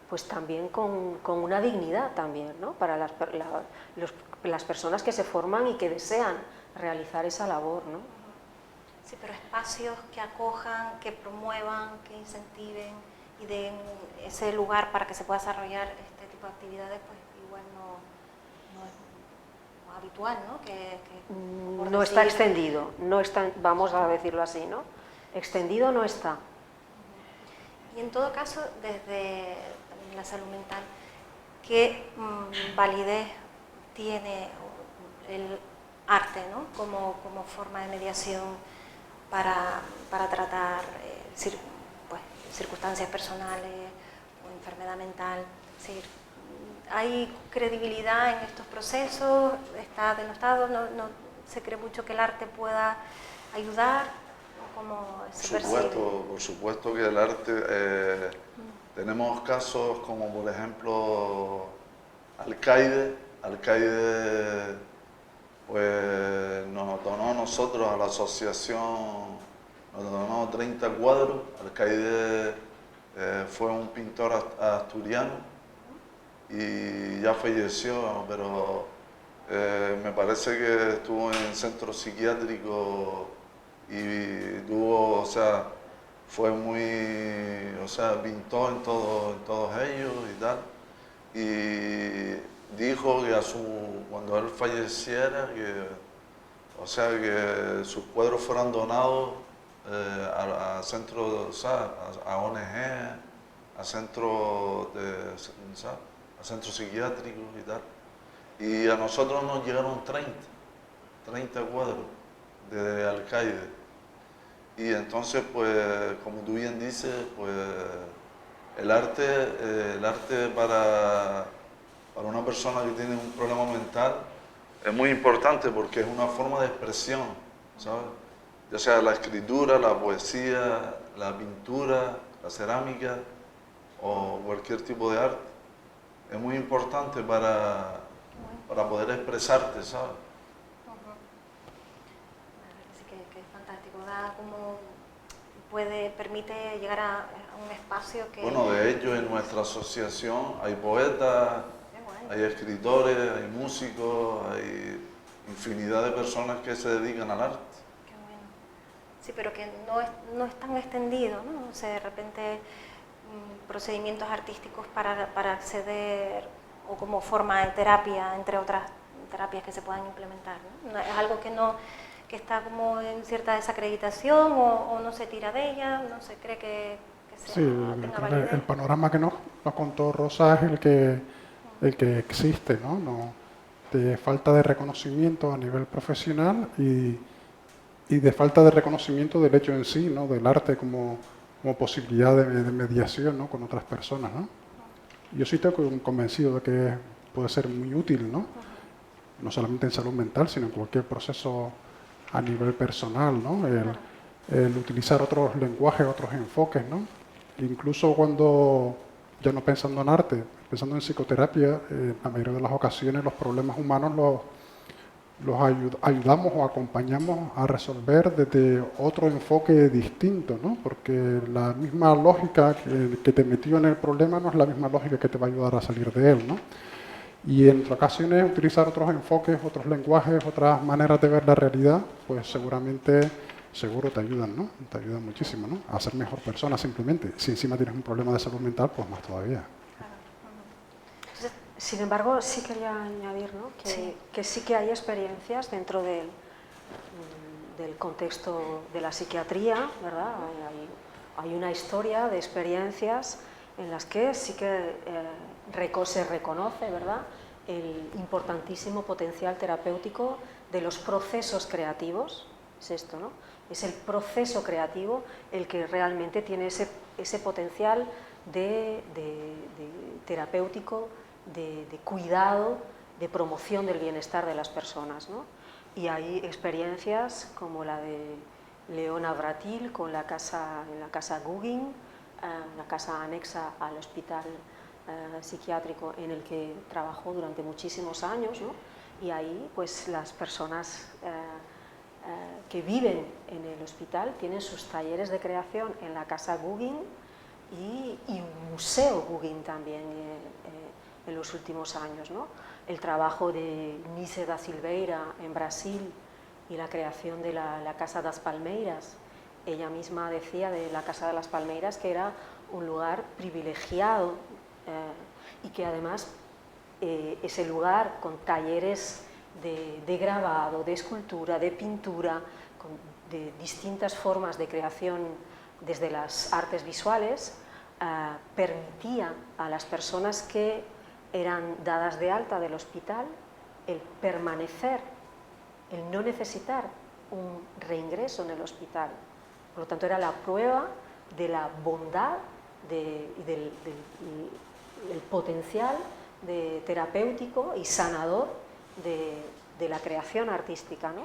[SPEAKER 4] pues también con una dignidad también, ¿no? Para las personas que se forman y que desean realizar esa labor, ¿no?
[SPEAKER 2] Sí, pero espacios que acojan, que promuevan, que incentiven y den ese lugar para que se pueda desarrollar este tipo de actividades, pues igual no es habitual, ¿no?
[SPEAKER 4] No está extendido, no está, vamos a decirlo así, ¿no? Extendido no está.
[SPEAKER 2] Y en todo caso, desde la salud mental, ¿qué validez tiene el arte, ¿no? como forma de mediación para tratar circunstancias personales o enfermedad mental? Es decir, ¿hay credibilidad en estos procesos? ¿Está denostado? ¿No se cree mucho que el arte pueda ayudar? ¿Cómo se percibe?
[SPEAKER 5] Por supuesto que el arte, tenemos casos como por ejemplo Alcaide pues nos donó a nosotros, a la asociación, nos donó 30 cuadros. Alcaide fue un pintor asturiano y ya falleció, pero me parece que estuvo en centro psiquiátrico y tuvo, o sea, fue muy, o sea, pintó en todos ellos y tal. Y dijo que cuando él falleciera, o sea, que sus cuadros fueran donados a centros, o sea, a ONG, a centros psiquiátricos y tal. Y a nosotros nos llegaron 30 cuadros de Alcaide. Y entonces, pues, como tú bien dices, pues el arte para una persona que tiene un problema mental es muy importante porque es una forma de expresión, ¿sabes? Ya sea la escritura, la poesía, la pintura, la cerámica o cualquier tipo de arte. Es muy importante para poder expresarte, ¿sabes?
[SPEAKER 2] Así que es fantástico, permite llegar a un espacio que...
[SPEAKER 5] Bueno, de hecho en nuestra asociación hay poetas, hay escritores, hay músicos, hay infinidad de personas que se dedican al arte.
[SPEAKER 2] Qué bueno. Sí, pero que no es tan extendido, ¿no? O sea, de repente procedimientos artísticos para acceder o como forma de terapia, entre otras terapias que se puedan implementar, ¿no? Es algo que está como en cierta desacreditación o no se tira de ella, no se cree que tenga validez.
[SPEAKER 3] El panorama que nos contó Rosa es el que existe, ¿no? De falta de reconocimiento a nivel profesional y de falta de reconocimiento del hecho en sí, ¿no? Del arte como posibilidad de mediación, ¿no? Con otras personas, ¿no? Yo sí estoy convencido de que puede ser muy útil, ¿no? No solamente en salud mental, sino en cualquier proceso a nivel personal, ¿no? El utilizar otros lenguajes, otros enfoques, ¿no? Incluso cuando, ya no pensando en arte, pensando en psicoterapia, en la mayoría de las ocasiones los problemas humanos los ayudamos o acompañamos a resolver desde otro enfoque distinto, ¿no? Porque la misma lógica que te metió en el problema no es la misma lógica que te va a ayudar a salir de él, ¿no? Y en ocasiones utilizar otros enfoques, otros lenguajes, otras maneras de ver la realidad, pues seguro te ayudan, ¿no? Te ayudan muchísimo, ¿no? A ser mejor persona simplemente. Si encima tienes un problema de salud mental, pues más todavía.
[SPEAKER 4] Sin embargo, sí quería añadir, ¿no? Que sí que hay experiencias dentro del contexto de la psiquiatría, ¿verdad? Hay una historia de experiencias en las que sí que se reconoce, ¿verdad?, el importantísimo potencial terapéutico de los procesos creativos. Es esto, ¿no? Es el proceso creativo el que realmente tiene ese potencial de terapéutico, de cuidado, de promoción del bienestar de las personas, ¿no? Y hay experiencias como la de Leona Bratil con en la casa Guggenheim, la casa anexa al Hospital psiquiátrico en el que trabajó durante muchísimos años, ¿no? Y ahí pues las personas que viven en el hospital tienen sus talleres de creación en la Casa Guggenheim y un museo Guggenheim también en los últimos años, ¿no? El trabajo de Nice da Silveira en Brasil y la creación de la Casa das Palmeiras. Ella misma decía de la Casa de las Palmeiras que era un lugar privilegiado y que además ese lugar con talleres de grabado, de escultura, de pintura, de distintas formas de creación desde las artes visuales, permitía a las personas que eran dadas de alta del hospital el permanecer, el no necesitar un reingreso en el hospital. Por lo tanto, era la prueba de la bondad y del potencial terapéutico y sanador de la creación artística, ¿no?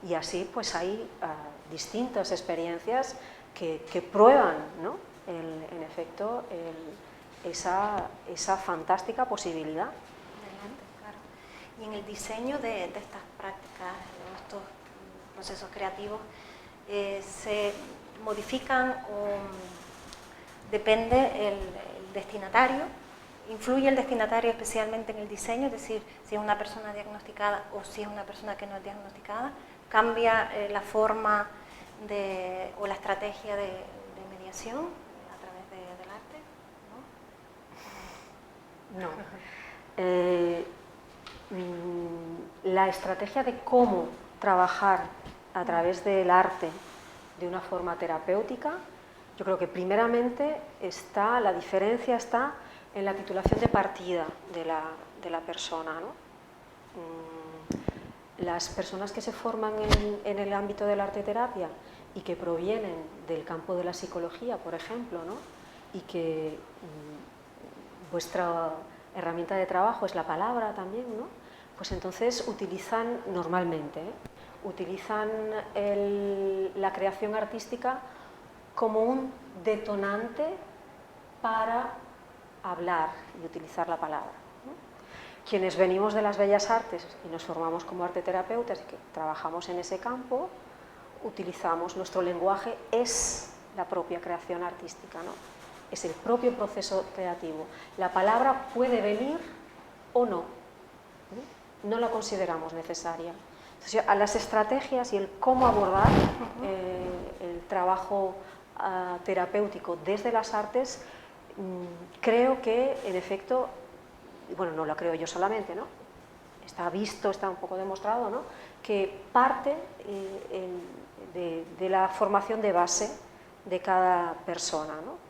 [SPEAKER 4] Y así pues hay distintas experiencias que prueban, ¿no? En efecto esa fantástica posibilidad.
[SPEAKER 2] Adelante, claro. Y en el diseño de estas prácticas, de estos procesos creativos, se modifican o depende el destinatario. ¿Influye el destinatario especialmente en el diseño? Es decir, si es una persona diagnosticada o si es una persona que no es diagnosticada, ¿cambia la forma o la estrategia de mediación a través del arte?
[SPEAKER 4] No. La estrategia de cómo trabajar a través del arte de una forma terapéutica, yo creo que primeramente la diferencia está en la titulación de partida de la persona, ¿no? Las personas que se forman en el ámbito de la arteterapia y que provienen del campo de la psicología, por ejemplo, ¿no? Y que vuestra herramienta de trabajo es la palabra también, ¿no? Pues entonces utilizan normalmente, utilizan la creación artística como un detonante para hablar y utilizar la palabra, ¿no? Quienes venimos de las bellas artes y nos formamos como arteterapeutas y que trabajamos en ese campo, utilizamos, nuestro lenguaje es la propia creación artística, ¿no? Es el propio proceso creativo. La palabra puede venir o no, no la consideramos necesaria. Entonces, a las estrategias y el cómo abordar el trabajo terapéutico desde las artes, creo que, en efecto, bueno, no lo creo yo solamente, ¿no? Está visto, está un poco demostrado, ¿no? Que parte de la formación de base de cada persona, ¿no?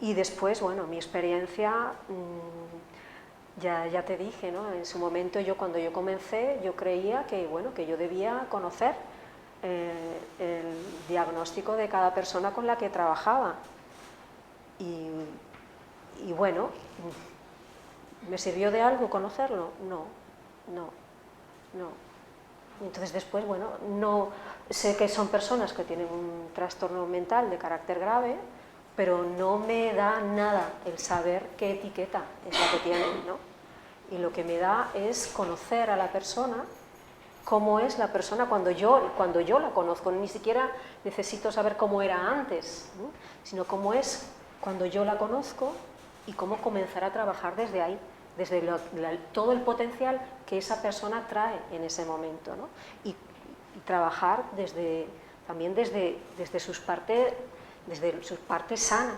[SPEAKER 4] Y después, bueno, mi experiencia, ya te dije, ¿no? En su momento, cuando yo comencé, yo creía que, bueno, que yo debía conocer el diagnóstico de cada persona con la que trabajaba. Y bueno, ¿me sirvió de algo conocerlo? No. Entonces después, bueno, no sé que son personas que tienen un trastorno mental de carácter grave, pero no me da nada el saber qué etiqueta es la que tienen, ¿no? Y lo que me da es conocer a la persona, cómo es la persona cuando yo la conozco. Ni siquiera necesito saber cómo era antes, ¿no? Sino cómo es cuando yo la conozco y cómo comenzar a trabajar desde ahí, desde todo el potencial que esa persona trae en ese momento, ¿no? Y trabajar también desde su parte sana,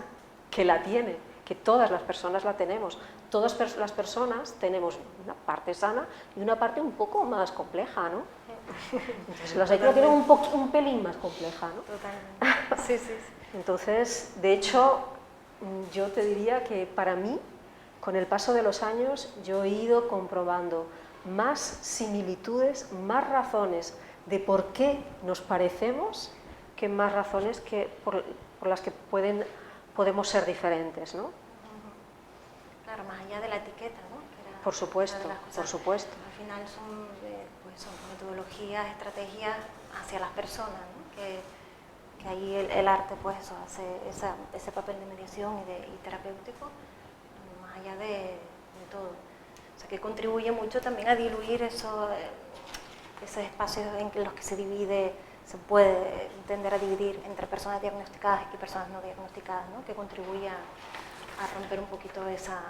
[SPEAKER 4] que la tiene, que todas las personas la tenemos. Todas las personas tenemos una parte sana y una parte un poco más compleja, ¿no? Entonces, la psicología tiene un pelín más compleja, ¿no?
[SPEAKER 2] Totalmente. Sí, sí, sí.
[SPEAKER 4] Entonces, de hecho, yo te diría que para mí, con el paso de los años, yo he ido comprobando más similitudes, más razones de por qué nos parecemos, que más razones por las que podemos ser diferentes, ¿no?
[SPEAKER 2] Claro, más allá de la etiqueta, ¿no?
[SPEAKER 4] Por supuesto, por supuesto.
[SPEAKER 2] Al final son metodologías, estrategias hacia las personas, ¿no? que ahí el arte pues eso hace ese papel de mediación y terapéutico, más allá de todo. O sea, que contribuye mucho también a diluir esos espacios en los que se puede tender a dividir entre personas diagnosticadas y personas no diagnosticadas, ¿no? Que contribuye a romper un poquito esa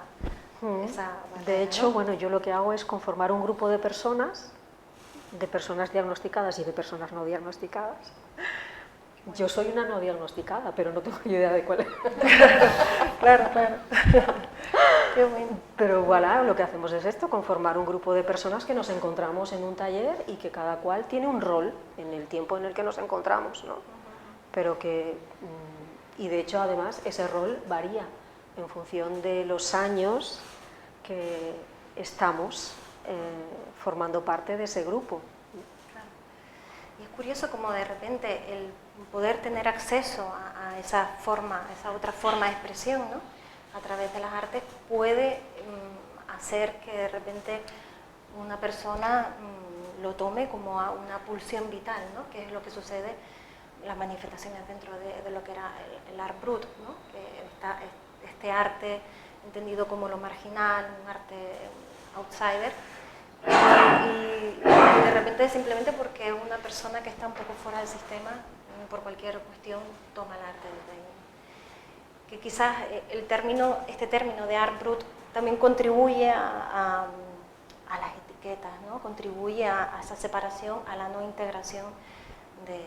[SPEAKER 2] barrera,
[SPEAKER 4] De hecho,
[SPEAKER 2] ¿no?
[SPEAKER 4] bueno, yo lo que hago es conformar un grupo de personas diagnosticadas y de personas no diagnosticadas. Yo soy una no diagnosticada, pero no tengo idea de cuál es.
[SPEAKER 2] Claro, claro. Qué bueno.
[SPEAKER 4] Pero voilà, lo que hacemos es esto, conformar un grupo de personas que nos encontramos en un taller y que cada cual tiene un rol en el tiempo en el que nos encontramos, ¿no? Pero que, y de hecho además ese rol varía en función de los años que estamos formando parte de ese grupo.
[SPEAKER 2] Claro. Y es curioso como de repente el poder tener acceso a esa otra forma de expresión, ¿no? A través de las artes puede hacer que de repente una persona lo tome como una pulsión vital, ¿no? Que es lo que sucede en las manifestaciones dentro de lo que era el art brut, ¿no? Que está este arte entendido como lo marginal, un arte outsider, y de repente simplemente porque una persona que está un poco fuera del sistema, por cualquier cuestión, toma el arte desde ahí. Que quizás este término de art brut también contribuye a las etiquetas, ¿no? Contribuye a esa separación, a la no integración de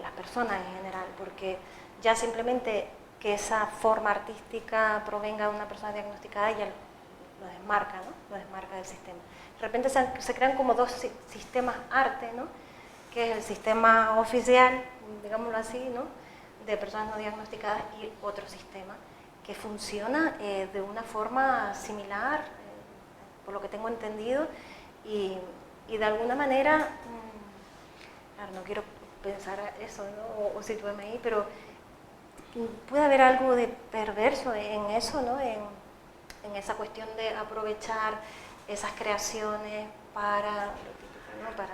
[SPEAKER 2] las personas en general, porque ya simplemente que esa forma artística provenga de una persona diagnosticada ya lo desmarca, ¿no? Lo desmarca del sistema. De repente se crean como dos sistemas arte, ¿no? Que es el sistema oficial, digámoslo así, ¿no? De personas no diagnosticadas, y otro sistema que funciona de una forma similar, por lo que tengo entendido, y de alguna manera, claro, no quiero pensar eso, ¿no? o situarme ahí, pero puede haber algo de perverso en eso, ¿no? En esa cuestión de aprovechar esas creaciones para, ¿no? Para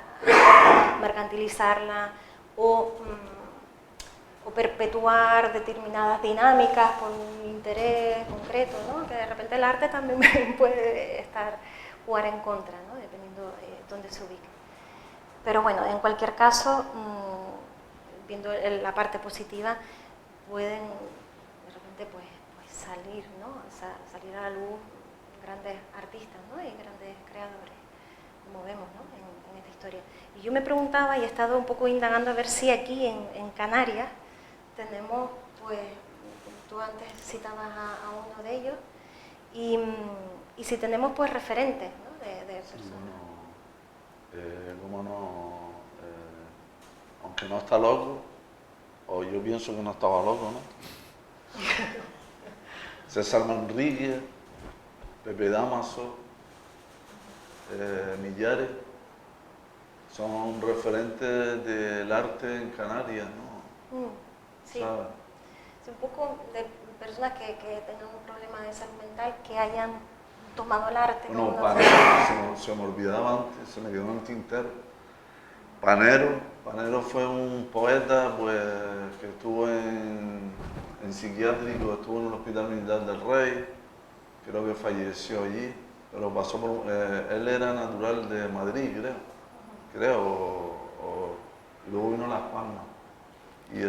[SPEAKER 2] mercantilizarla o perpetuar determinadas dinámicas por un interés concreto, ¿no? Que de repente el arte también puede jugar en contra, ¿no? Dependiendo de dónde se ubique. Pero bueno, en cualquier caso, viendo la parte positiva, pueden de repente pues salir, ¿no? Salir a la luz grandes artistas, ¿no? Y grandes creadores, como vemos, ¿no? en esta historia. Y yo me preguntaba, y he estado un poco indagando a ver si aquí en Canarias tenemos, pues, tú antes citabas a uno de ellos, y si tenemos pues referentes, ¿no? de personas.
[SPEAKER 5] Bueno, cómo no, aunque no está loco, o yo pienso que no estaba loco, ¿no? César Manrique, Pepe Damaso, Millares, son referentes del arte en Canarias, ¿no?
[SPEAKER 2] Sí.
[SPEAKER 5] ¿Sabes?
[SPEAKER 2] Sí, un poco de personas que tengan un problema de salud mental, que hayan tomado el arte.
[SPEAKER 5] Bueno,
[SPEAKER 2] como
[SPEAKER 5] Panero, se me olvidaba antes, se me quedó en el tintero. Panero fue un poeta pues, que estuvo en psiquiátrico, estuvo en el Hospital Militar del Rey, creo que falleció allí, pero pasó por... él era natural de Madrid, y luego vino a Las Palmas. Y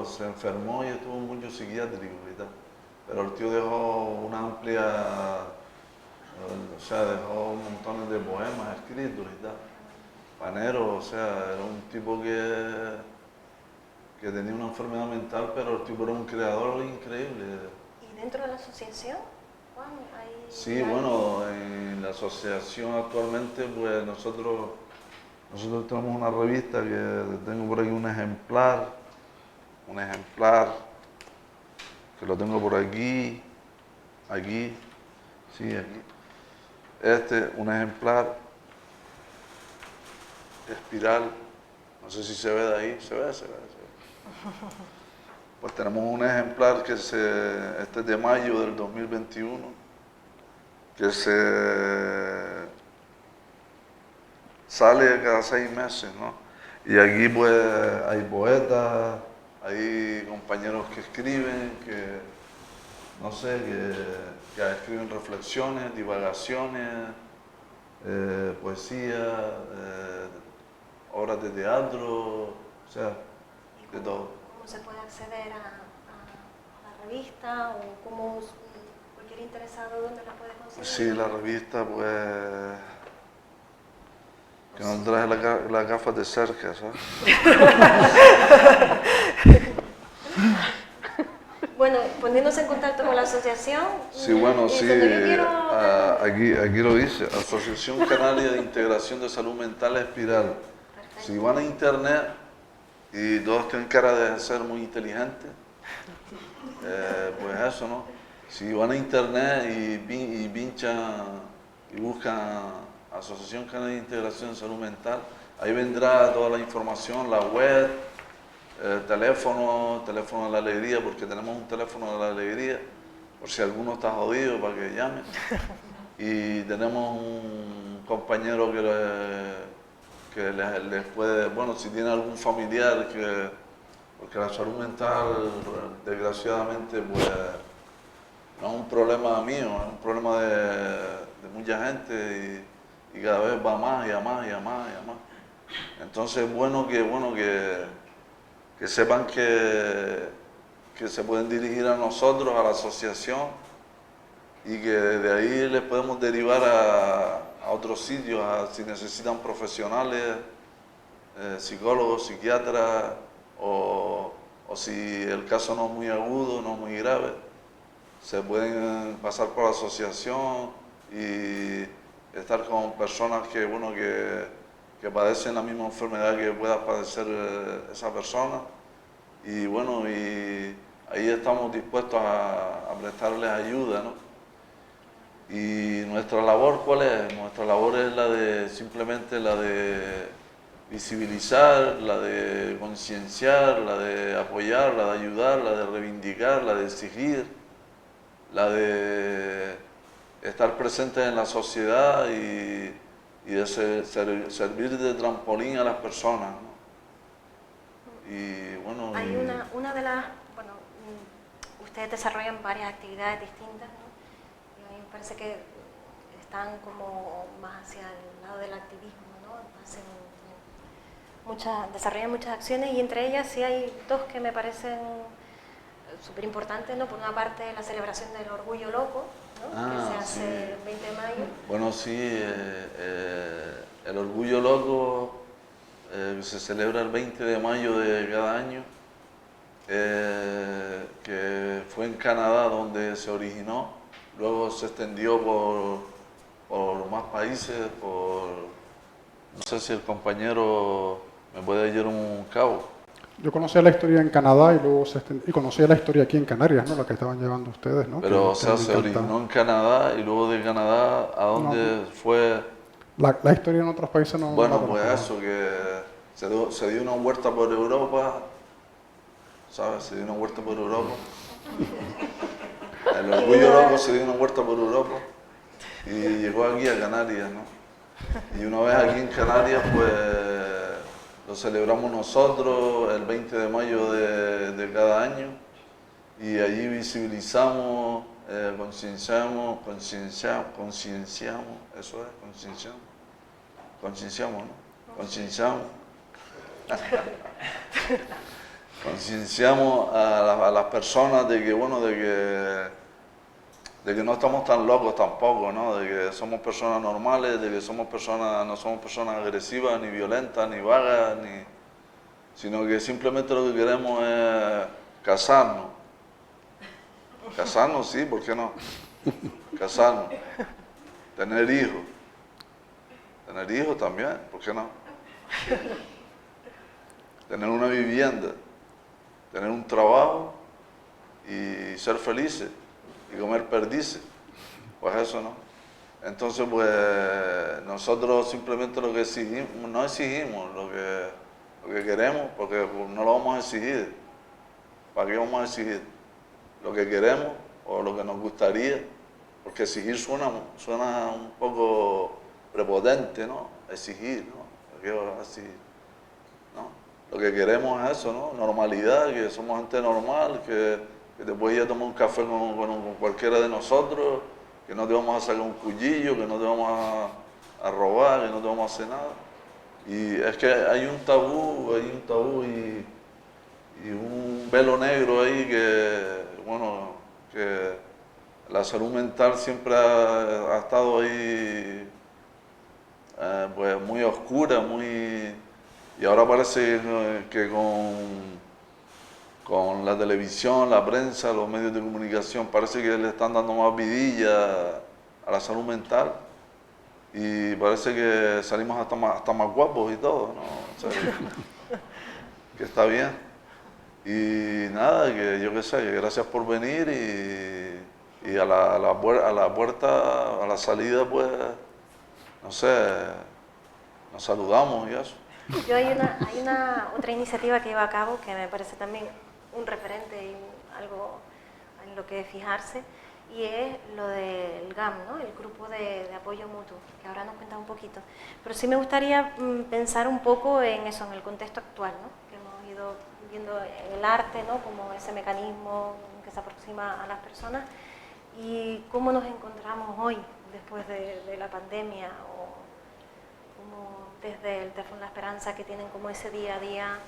[SPEAKER 5] se enfermó y estuvo en muchos psiquiátricos y tal. Pero el tío dejó una amplia, o sea, dejó montones de poemas escritos y tal. Panero, o sea, era un tipo que tenía una enfermedad mental, pero el tipo era un creador increíble.
[SPEAKER 2] ¿Y dentro de la asociación, Juan, hay...?
[SPEAKER 5] Sí, bueno, en la asociación actualmente, pues nosotros tenemos una revista que tengo por aquí un ejemplar, que lo tengo por aquí, sí, aquí. Un ejemplar, espiral, no sé si se ve de ahí, se ve. Pues tenemos un ejemplar que este es de mayo del 2021, que sale cada 6 meses, ¿no? Y aquí pues hay poetas, hay compañeros que escriben, que, no sé, que escriben reflexiones, divagaciones, poesía, obras de teatro, o sea, de todo.
[SPEAKER 2] ¿Cómo se puede acceder a la revista o cómo cualquier interesado dónde la puede conseguir?
[SPEAKER 5] Sí, la revista, pues, que no traje las gafas de cerca, ¿sabes?
[SPEAKER 2] Bueno, poniéndose en contacto con la asociación.
[SPEAKER 5] Sí, bueno, sí,
[SPEAKER 2] cuando yo quiero...
[SPEAKER 5] aquí lo dice, Asociación Canaria de Integración de Salud Mental Espiral. Si van a internet y todos tienen cara de ser muy inteligentes, pues eso, ¿no? Si van a internet y pinchan y buscan Asociación Canaria de Integración de Salud Mental, ahí vendrá toda la información, la web, teléfono de la alegría, porque tenemos un teléfono de la alegría, por si alguno está jodido para que llame. Y tenemos un compañero que les puede, bueno, si tiene algún familiar porque la salud mental, desgraciadamente, pues no es un problema mío, es un problema de mucha gente y cada vez va más y a más y a más y a más. Entonces es bueno que sepan que se pueden dirigir a nosotros, a la asociación, y que de ahí les podemos derivar a otros sitios, si necesitan profesionales, psicólogos, psiquiatras, o si el caso no es muy agudo, no es muy grave, se pueden pasar por la asociación y estar con personas que padecen la misma enfermedad que pueda padecer esa persona. Y bueno, y ahí estamos dispuestos a prestarles ayuda, ¿no? Y nuestra labor, ¿cuál es? Nuestra labor es simplemente la de visibilizar, la de concienciar, la de apoyar, la de ayudar, la de reivindicar, la de exigir, la de estar presentes en la sociedad y de servir de trampolín a las personas, ¿no? Y bueno,
[SPEAKER 2] Hay una de las, bueno, ustedes desarrollan varias actividades distintas, ¿no? Y a mí me parece que están como más hacia el lado del activismo, ¿no? Desarrollan muchas acciones y entre ellas sí hay dos que me parecen súper importantes, ¿no? Por una parte la celebración del Orgullo Loco, ¿no? Que se hace
[SPEAKER 5] sí.
[SPEAKER 2] el 20 de mayo.
[SPEAKER 5] Bueno, sí, el Orgullo Loco se celebra el 20 de mayo de cada año, que fue en Canadá donde se originó, luego se extendió por más países, no sé si el compañero me puede llevar un cabo.
[SPEAKER 3] Yo conocía la historia en Canadá y luego y conocía la historia aquí en Canarias, ¿no? La que estaban llevando ustedes, ¿no?
[SPEAKER 5] Pero, o sea,
[SPEAKER 3] me
[SPEAKER 5] se
[SPEAKER 3] encanta.
[SPEAKER 5] originó en Canadá y luego de Canadá, ¿a dónde fue?
[SPEAKER 3] La historia en otros países no
[SPEAKER 5] Bueno,
[SPEAKER 3] la
[SPEAKER 5] pues
[SPEAKER 3] conozco.
[SPEAKER 5] eso, que se dio una huerta por Europa, ¿sabes? Se dio una huerta por Europa. El Orgullo Loco se dio una huerta por Europa y llegó aquí a Canarias, ¿no? Y una vez aquí en Canarias, pues lo celebramos nosotros el 20 de mayo de cada año y allí visibilizamos, concienciamos, eso es, concienciamos, ¿no? Concienciamos a las personas de que, bueno, de que no estamos tan locos tampoco, ¿no? De que somos personas normales, de que no somos personas agresivas, ni violentas, ni vagas, sino que simplemente lo que queremos es casarnos. Casarnos, sí, ¿por qué no? Casarnos. Tener hijos. Tener hijos también, ¿por qué no? Tener una vivienda, tener un trabajo y ser felices y comer perdices, pues eso, ¿no? Entonces, pues nosotros simplemente lo que exigimos, no exigimos lo que queremos, porque pues, no lo vamos a exigir. ¿Para qué vamos a exigir? Lo que queremos o lo que nos gustaría, porque exigir suena un poco prepotente, ¿no? Exigir, ¿no? ¿Qué vas a exigir? ¿No? lo que queremos es eso, ¿no? Normalidad, que somos gente normal, que te puedes ir a tomar un café con cualquiera de nosotros, que no te vamos a sacar un cuchillo, que no te vamos a robar, que no te vamos a hacer nada. Y es que hay un tabú y un velo negro ahí que, bueno, que la salud mental siempre ha estado ahí pues muy oscura, y ahora parece que con la televisión, la prensa, los medios de comunicación, parece que le están dando más vidilla a la salud mental y parece que salimos hasta más guapos y todo, ¿no? O sea, que está bien. Y nada, que yo qué sé, que gracias por venir y a la puerta, a la salida, pues, no sé, nos saludamos y eso.
[SPEAKER 2] Hay una otra iniciativa que lleva a cabo que me parece también un referente y algo en lo que fijarse, y es lo del GAM, ¿no? El grupo de apoyo mutuo, que ahora nos cuenta un poquito. Pero sí me gustaría pensar un poco en eso, en el contexto actual, ¿no? Que hemos ido viendo el arte, ¿no? Como ese mecanismo que se aproxima a las personas, y cómo nos encontramos hoy, después de la pandemia, o como desde el Teléfono La Esperanza, que tienen como ese día a día,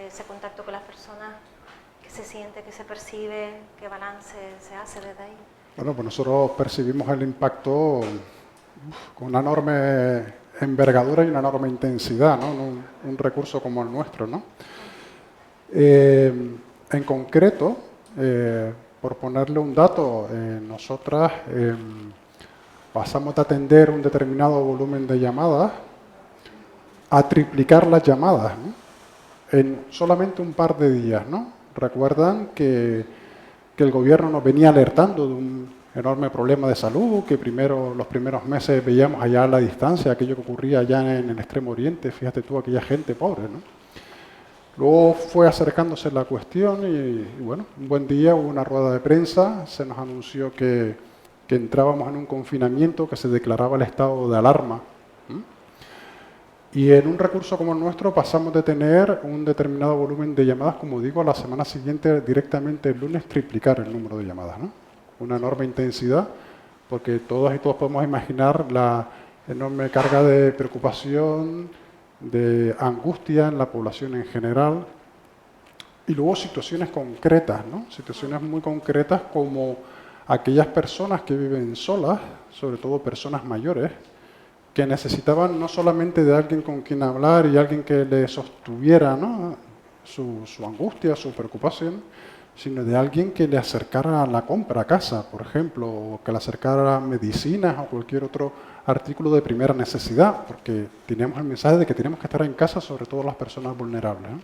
[SPEAKER 2] ese contacto con las personas, qué se siente, qué se percibe, qué balance se hace desde ahí.
[SPEAKER 3] Bueno, pues nosotros percibimos el impacto con una enorme envergadura y una enorme intensidad, ¿no? Un recurso como el nuestro, ¿no? En concreto, por ponerle un dato, nosotras pasamos de atender un determinado volumen de llamadas a triplicar las llamadas, ¿no? En solamente un par de días, ¿no? Recuerdan que el gobierno nos venía alertando de un enorme problema de salud, que los primeros meses veíamos allá a la distancia aquello que ocurría allá en el Extremo Oriente, fíjate tú, aquella gente pobre, ¿no? Luego fue acercándose la cuestión y bueno, un buen día hubo una rueda de prensa, se nos anunció que entrábamos en un confinamiento, que se declaraba el estado de alarma. Y en un recurso como el nuestro pasamos de tener un determinado volumen de llamadas, como digo, a la semana siguiente, directamente el lunes, triplicar el número de llamadas, ¿no? Una enorme intensidad, porque todas y todos podemos imaginar la enorme carga de preocupación, de angustia en la población en general. Y luego situaciones concretas, ¿no? Situaciones muy concretas como aquellas personas que viven solas, sobre todo personas mayores, que necesitaban no solamente de alguien con quien hablar y alguien que le sostuviera, ¿no? su angustia, su preocupación, sino de alguien que le acercara la compra a casa, por ejemplo, o que le acercara medicinas o cualquier otro artículo de primera necesidad, porque teníamos el mensaje de que tenemos que estar en casa, sobre todo las personas vulnerables, ¿no?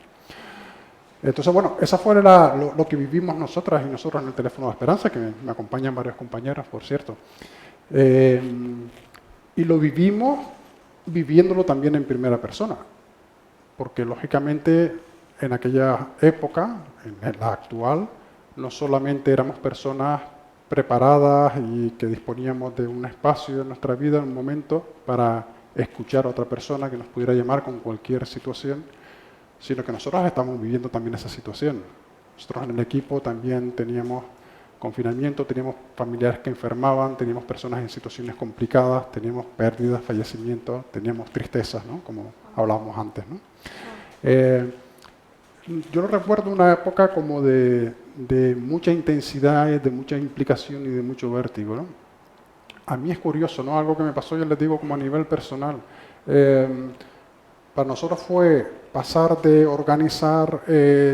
[SPEAKER 3] Entonces, bueno, esa fue lo que vivimos nosotras y nosotros en el Teléfono de Esperanza, que me acompañan varios compañeros, por cierto. Y lo vivimos viviéndolo también en primera persona, porque lógicamente en aquella época, en la actual, no solamente éramos personas preparadas y que disponíamos de un espacio en nuestra vida, en un momento, para escuchar a otra persona que nos pudiera llamar con cualquier situación, sino que nosotros estamos viviendo también esa situación. Nosotros en el equipo también teníamos confinamiento, teníamos familiares que enfermaban, teníamos personas en situaciones complicadas, teníamos pérdidas, fallecimientos, teníamos tristezas, ¿no? Como hablábamos antes, ¿no? Yo lo recuerdo una época como de mucha intensidad, de mucha implicación y de mucho vértigo, ¿no? A mí es curioso, ¿no? Algo que me pasó, yo les digo, como a nivel personal. Para nosotros fue pasar de organizar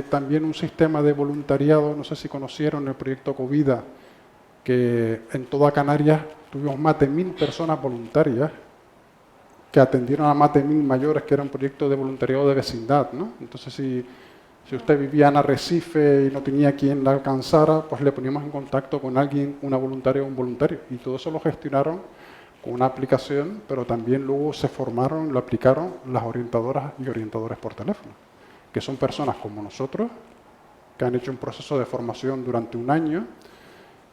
[SPEAKER 3] también un sistema de voluntariado, no sé si conocieron el proyecto Covida, que en toda Canarias tuvimos más de 1000 personas voluntarias que atendieron a más de 1000 mayores, que era un proyecto de voluntariado de vecindad, ¿no? Entonces, si usted vivía en Arrecife y no tenía quien la alcanzara, pues le poníamos en contacto con alguien, una voluntaria o un voluntario. Y todo eso lo gestionaron con una aplicación, pero también luego se formaron, lo aplicaron las orientadoras y orientadores por teléfono, que son personas como nosotros, que han hecho un proceso de formación durante un año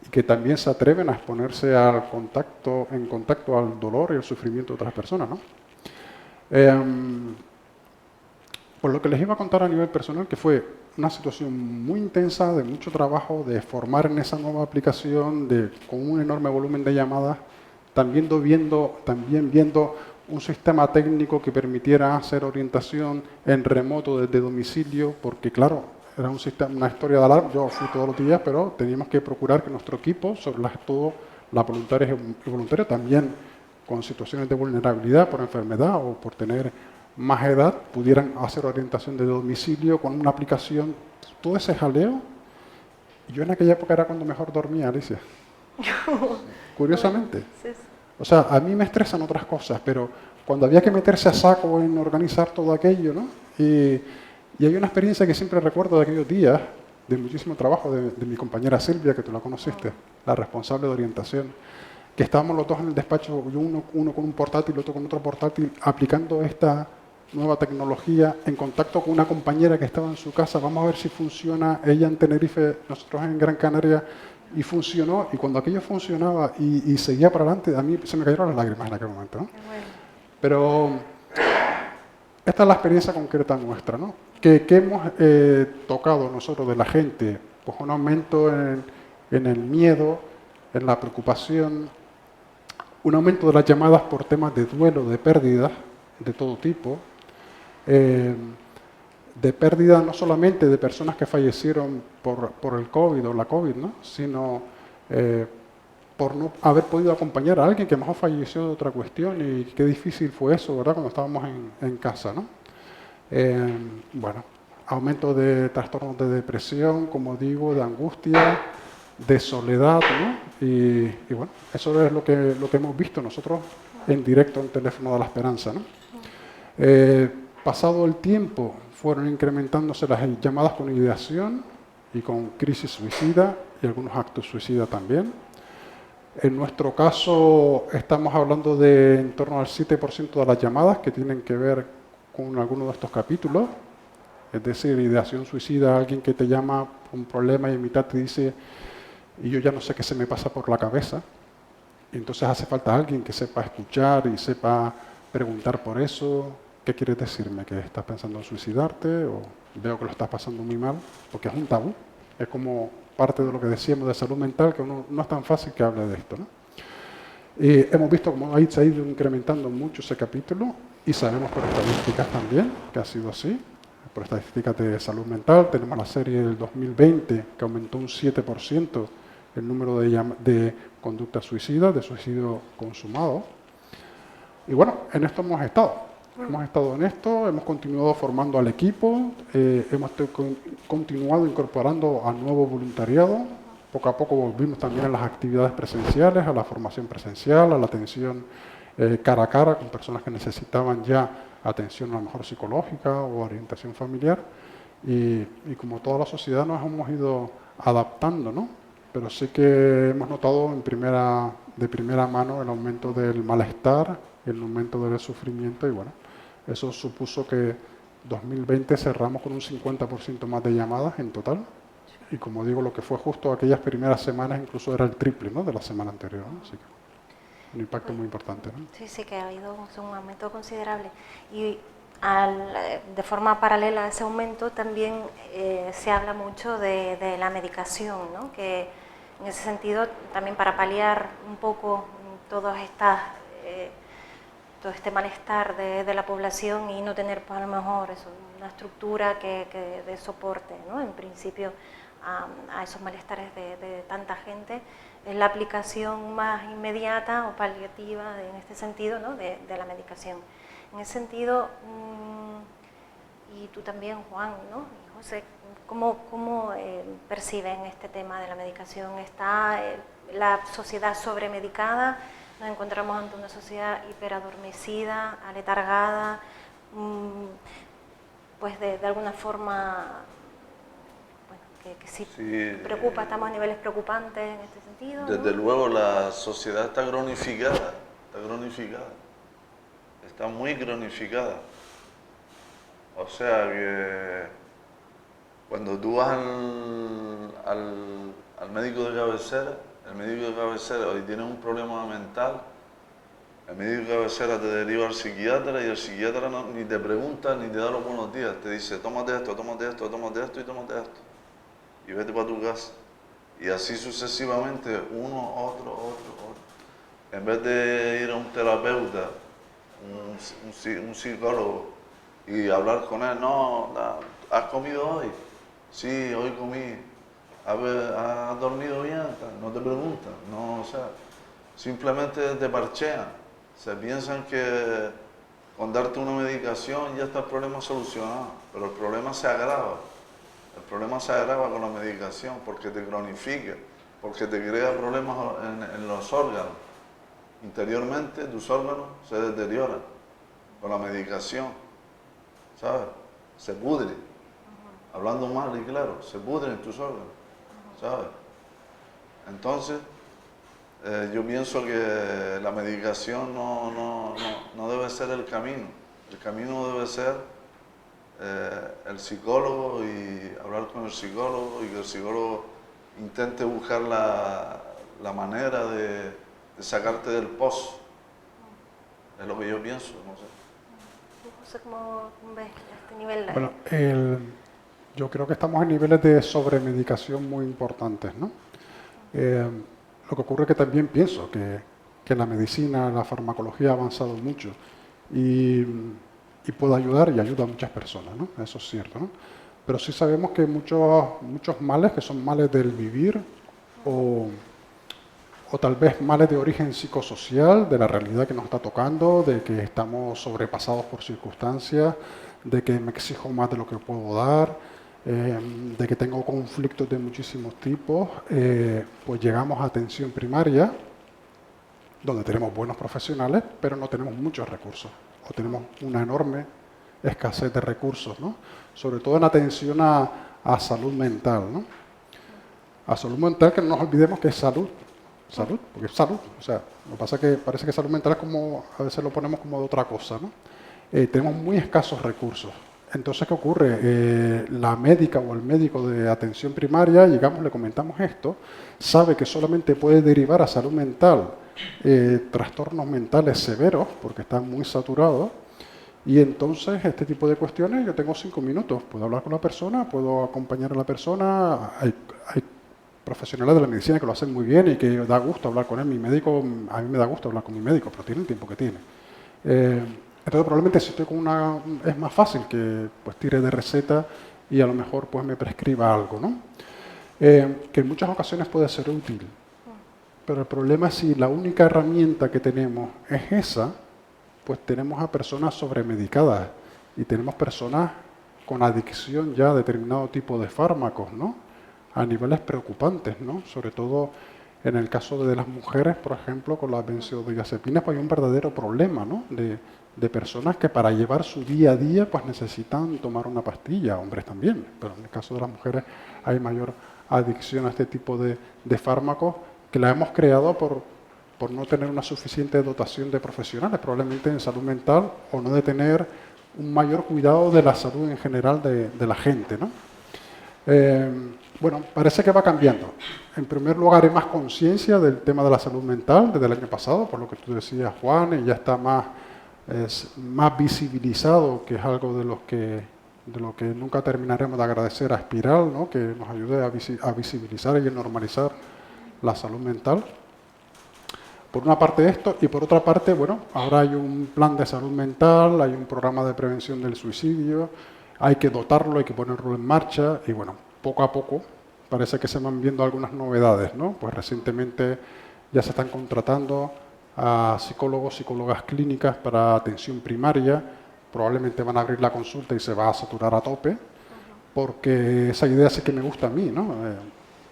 [SPEAKER 3] y que también se atreven a exponerse en contacto al dolor y al sufrimiento de otras personas, ¿no? Por lo que les iba a contar a nivel personal, que fue una situación muy intensa, de mucho trabajo, de formar en esa nueva aplicación, con un enorme volumen de llamadas, también viendo un sistema técnico que permitiera hacer orientación en remoto desde domicilio, porque claro, era una historia de alarma, yo fui todos los días, pero teníamos que procurar que nuestro equipo, sobre todo las voluntarias y voluntarios, también con situaciones de vulnerabilidad por enfermedad o por tener más edad, pudieran hacer orientación de domicilio con una aplicación, todo ese jaleo. Yo en aquella época era cuando mejor dormía, Alicia. Curiosamente.
[SPEAKER 2] Sí, sí.
[SPEAKER 3] O sea, a mí me estresan otras cosas, pero cuando había que meterse a saco en organizar todo aquello, ¿no? Y hay una experiencia que siempre recuerdo de aquellos días, de muchísimo trabajo, de mi compañera Silvia, que tú la conociste, la responsable de orientación, que estábamos los dos en el despacho, uno con un portátil, otro con otro portátil, aplicando esta nueva tecnología en contacto con una compañera que estaba en su casa. Vamos a ver si funciona, ella en Tenerife, nosotros en Gran Canaria, y funcionó. Y cuando aquello funcionaba y seguía para adelante, a mí se me cayeron las lágrimas en aquel momento, ¿no?
[SPEAKER 2] Bueno.
[SPEAKER 3] Pero esta es la experiencia concreta nuestra, ¿no? Que hemos tocado nosotros de la gente, pues un aumento en el miedo, en la preocupación, un aumento de las llamadas por temas de duelo, de pérdidas de todo tipo, de pérdida no solamente de personas que fallecieron por el COVID o la COVID, ¿no? Sino por no haber podido acompañar a alguien que mejor falleció de otra cuestión, y qué difícil fue eso, ¿verdad? Cuando estábamos en casa, ¿no? Bueno, aumento de trastornos de depresión, como digo, de angustia, de soledad, ¿no? Y bueno, eso es lo que hemos visto nosotros en directo en Teléfono de la Esperanza, ¿no? Pasado el tiempo, fueron incrementándose las llamadas con ideación y con crisis suicida y algunos actos suicida también. En nuestro caso, estamos hablando de en torno al 7% de las llamadas que tienen que ver con alguno de estos capítulos. Es decir, ideación suicida, alguien que te llama por un problema y en mitad te dice, y yo ya no sé qué se me pasa por la cabeza. Y entonces hace falta alguien que sepa escuchar y sepa preguntar por eso. ¿Qué quieres decirme? ¿Que estás pensando en suicidarte? ¿O veo que lo estás pasando muy mal? Porque es un tabú. Es como parte de lo que decíamos de salud mental, que uno no es tan fácil que hable de esto, ¿no? Y hemos visto cómo ahí se ha ido incrementando mucho ese capítulo, y sabemos por estadísticas también que ha sido así. Por estadísticas de salud mental tenemos la serie del 2020 que aumentó un 7% el número de conductas suicidas, de suicidio consumado. Y bueno, en esto hemos estado. Hemos estado en esto, hemos continuado formando al equipo, hemos continuado incorporando a nuevo voluntariado. Poco a poco volvimos también a las actividades presenciales, a la formación presencial, a la atención cara a cara con personas que necesitaban ya atención a lo mejor psicológica o orientación familiar. Y como toda la sociedad nos hemos ido adaptando, ¿no? Pero sí que hemos notado de primera mano el aumento del malestar, el aumento del sufrimiento, y bueno, eso supuso que 2020 cerramos con un 50% más de llamadas en total. Y como digo, lo que fue justo aquellas primeras semanas incluso era el triple, ¿no?, de la semana anterior, ¿no? Así que un impacto muy importante, ¿no?
[SPEAKER 2] Sí, sí, que ha habido un aumento considerable. Y de forma paralela a ese aumento también se habla mucho de la medicación, ¿no? Que en ese sentido, también para paliar un poco todo este malestar de la población y no tener, pues, a lo mejor una estructura que dé soporte, ¿no?, en principio a esos malestares de tanta gente, es la aplicación más inmediata o paliativa en este sentido, ¿no?, de la medicación. En ese sentido, y tú también, Juan, ¿no?, y José, ¿cómo perciben este tema de la medicación? ¿Está la sociedad sobremedicada? ¿Nos encontramos ante una sociedad hiperadormecida, aletargada? Pues de alguna forma, bueno, que sí preocupa, estamos a niveles preocupantes en este sentido, ¿no?
[SPEAKER 5] Desde luego la sociedad está cronificada, está muy cronificada. O sea que cuando tú vas al médico de cabecera, el médico de cabecera, y tienes un problema mental, El médico de cabecera te deriva al psiquiatra y el psiquiatra ni te pregunta ni te da los buenos días. Te dice, tómate esto, tómate esto, tómate esto y tómate esto. Y vete para tu casa. Y así sucesivamente, uno, otro. En vez de ir a un terapeuta, un psicólogo, y hablar con él, no, ¿has comido hoy? Sí, hoy comí. ¿Has dormido bien? No te preguntan, no, o sea, simplemente te parchean. Se piensan que con darte una medicación ya está el problema solucionado, pero el problema se agrava. El problema se agrava con la medicación porque te cronifica, porque te crea problemas en los órganos. Interiormente tus órganos se deterioran con la medicación, ¿sabes? Se pudre, hablando mal y claro, se pudren tus órganos, ¿sabes? Entonces, yo pienso que la medicación no debe ser el camino. El camino debe ser el psicólogo y hablar con el psicólogo y que el psicólogo intente buscar la manera de sacarte del pozo. Es lo que yo pienso, no sé.
[SPEAKER 2] José, ¿cómo ves este nivel?
[SPEAKER 3] Bueno, yo creo que estamos en niveles de sobremedicación muy importantes, ¿no? Lo que ocurre es que también pienso que la medicina, la farmacología ha avanzado mucho y puede ayudar y ayuda a muchas personas, ¿no? Eso es cierto, ¿no? Pero sí sabemos que muchos males que son males del vivir o tal vez males de origen psicosocial, de la realidad que nos está tocando, de que estamos sobrepasados por circunstancias, de que me exijo más de lo que puedo dar, de que tengo conflictos de muchísimos tipos, pues llegamos a atención primaria, donde tenemos buenos profesionales, pero no tenemos muchos recursos, o tenemos una enorme escasez de recursos, ¿no? Sobre todo en atención a salud mental, ¿no? A salud mental, que no nos olvidemos que es salud, porque es salud. O sea, lo que pasa es que parece que salud mental es como, a veces lo ponemos como de otra cosa, ¿no? Tenemos muy escasos recursos. Entonces, ¿qué ocurre? La médica o el médico de atención primaria, llegamos, le comentamos esto, sabe que solamente puede derivar a salud mental trastornos mentales severos, porque están muy saturados, y entonces este tipo de cuestiones, yo tengo 5 minutos, puedo hablar con la persona, puedo acompañar a la persona, hay profesionales de la medicina que lo hacen muy bien y que da gusto hablar con él. Mi médico, a mí me da gusto hablar con mi médico, pero tiene el tiempo que tiene. Entonces probablemente si estoy con es más fácil que pues tire de receta y a lo mejor pues me prescriba algo, ¿no? Que en muchas ocasiones puede ser útil, pero el problema es si la única herramienta que tenemos es esa, pues tenemos a personas sobremedicadas y tenemos personas con adicción ya a determinado tipo de fármacos, ¿no? A niveles preocupantes, ¿no? Sobre todo en el caso de las mujeres, por ejemplo, con las benzodiazepinas, pues hay un verdadero problema, ¿no? De personas que para llevar su día a día pues necesitan tomar una pastilla, hombres también, pero en el caso de las mujeres hay mayor adicción a este tipo de fármacos que la hemos creado por no tener una suficiente dotación de profesionales, probablemente en salud mental, o no de tener un mayor cuidado de la salud en general de la gente, ¿no? Bueno, parece que va cambiando. En primer lugar, hay más conciencia del tema de la salud mental desde el año pasado, por lo que tú decías, Juan, y ya está más visibilizado, que es algo de lo que nunca terminaremos de agradecer a Espiral, ¿no? Que nos ayude a visibilizar y a normalizar la salud mental. Por una parte esto, y por otra parte, bueno, ahora hay un plan de salud mental, hay un programa de prevención del suicidio, hay que dotarlo, hay que ponerlo en marcha, y bueno, poco a poco parece que se van viendo algunas novedades, ¿no? Pues recientemente ya se están contratando a psicólogos, psicólogas clínicas para atención primaria, probablemente van a abrir la consulta y se va a saturar a tope, porque esa idea sí que me gusta a mí, ¿no?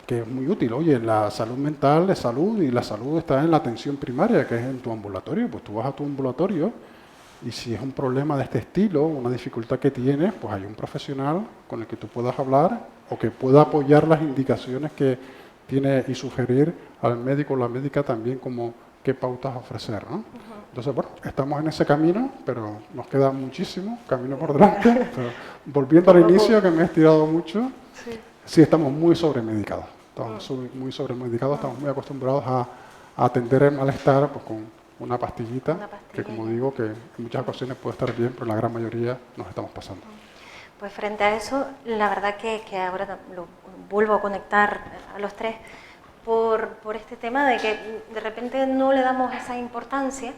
[SPEAKER 3] Que es muy útil. Oye, la salud mental es salud y la salud está en la atención primaria, que es en tu ambulatorio. Pues tú vas a tu ambulatorio y si es un problema de este estilo, una dificultad que tienes, pues hay un profesional con el que tú puedas hablar o que pueda apoyar las indicaciones que tiene y sugerir al médico o la médica también como qué pautas ofrecer, ¿no? Entonces, bueno, estamos en ese camino, pero nos queda muchísimo camino por delante. Pero volviendo al inicio, que me he estirado mucho, sí estamos muy sobremedicados. Estamos muy sobremedicados, estamos muy acostumbrados a atender el malestar pues, una pastillita, que como digo, que en muchas ocasiones puede estar bien, pero en la gran mayoría nos estamos pasando.
[SPEAKER 2] Pues frente a eso, la verdad que ahora lo vuelvo a conectar a los tres por este tema de que de repente no le damos esa importancia,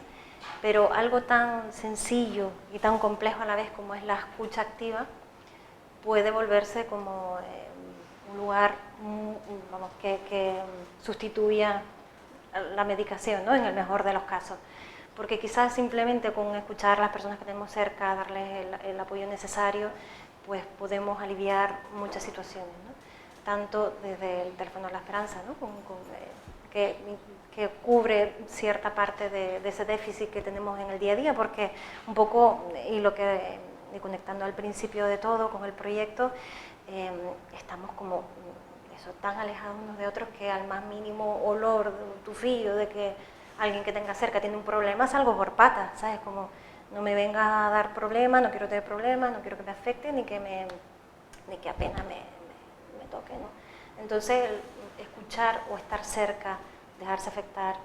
[SPEAKER 2] pero algo tan sencillo y tan complejo a la vez como es la escucha activa puede volverse como un lugar vamos, que sustituya la medicación, ¿no? En el mejor de los casos. Porque quizás simplemente con escuchar a las personas que tenemos cerca, darles el apoyo necesario, pues podemos aliviar muchas situaciones, ¿no? Tanto desde el teléfono de la esperanza, ¿no? Que cubre cierta parte de ese déficit que tenemos en el día a día, porque un poco, y conectando al principio de todo con el proyecto, estamos como eso, tan alejados unos de otros que al más mínimo olor, tufillo de que alguien que tenga cerca tiene un problema, salgo por patas, ¿sabes? Como no me venga a dar problemas, no quiero tener problemas, no quiero que me afecte ni que apenas me toque, ¿no? Entonces, escuchar o estar cerca, dejarse afectar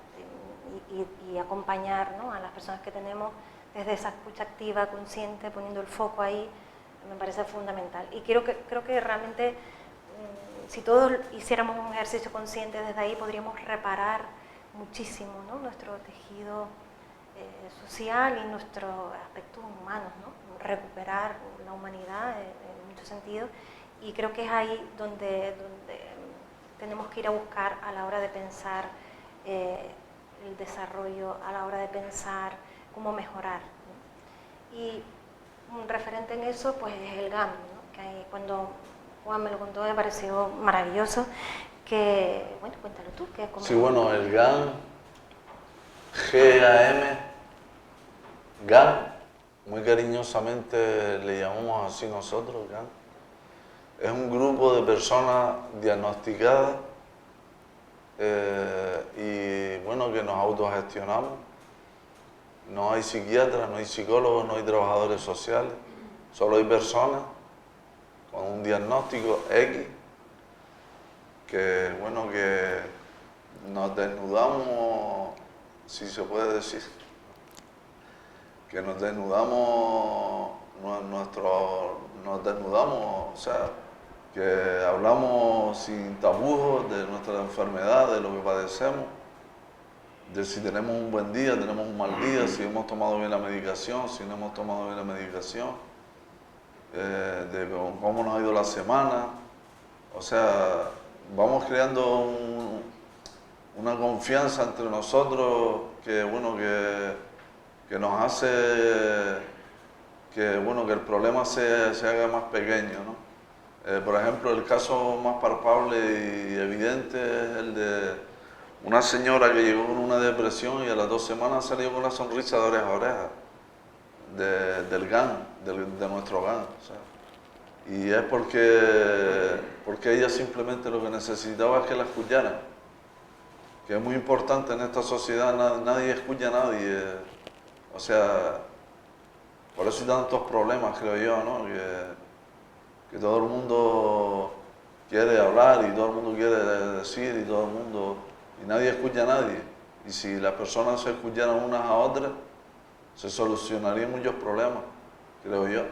[SPEAKER 2] y acompañar, ¿no? A las personas que tenemos desde esa escucha activa, consciente, poniendo el foco ahí, me parece fundamental. Y creo que realmente, si todos hiciéramos un ejercicio consciente desde ahí, podríamos reparar muchísimo, ¿no? Nuestro tejido social y nuestros aspectos humanos, ¿no? Recuperar la humanidad en muchos sentidos, y creo que es ahí donde tenemos que ir a buscar a la hora de pensar el desarrollo, a la hora de pensar cómo mejorar, ¿no? Y un referente en eso pues es el GAM, ¿no? Que ahí, cuando Juan me lo contó, me pareció maravilloso. Que, bueno, cuéntalo tú.
[SPEAKER 5] Sí, bueno, el GAM, G-A-M, GAM, muy cariñosamente le llamamos así nosotros, GAM. Es un grupo de personas diagnosticadas y, bueno, que nos autogestionamos. No hay psiquiatras, no hay psicólogos, no hay trabajadores sociales, solo hay personas con un diagnóstico X que, bueno, que nos desnudamos, si se puede decir, que nos desnudamos, o sea, que hablamos sin tapujos de nuestra enfermedad, de lo que padecemos, de si tenemos un buen día, tenemos un mal día, si hemos tomado bien la medicación, si no hemos tomado bien la medicación, de cómo nos ha ido la semana. O sea, vamos creando una confianza entre nosotros que, bueno, que nos hace que, bueno, que el problema se haga más pequeño, ¿no? Por ejemplo, el caso más palpable y evidente es el de una señora que llegó con una depresión y a las 2 semanas salió con una sonrisa de oreja a oreja, del GAN, de nuestro GAN. O sea. Y es porque ella simplemente lo que necesitaba es que la escucharan, que es muy importante en esta sociedad, nadie escucha a nadie. O sea, por eso hay tantos problemas, creo yo, ¿no? Que todo el mundo quiere hablar y todo el mundo quiere decir y nadie escucha a nadie. Y si las personas se escucharan unas a otras, se solucionarían muchos problemas, creo yo.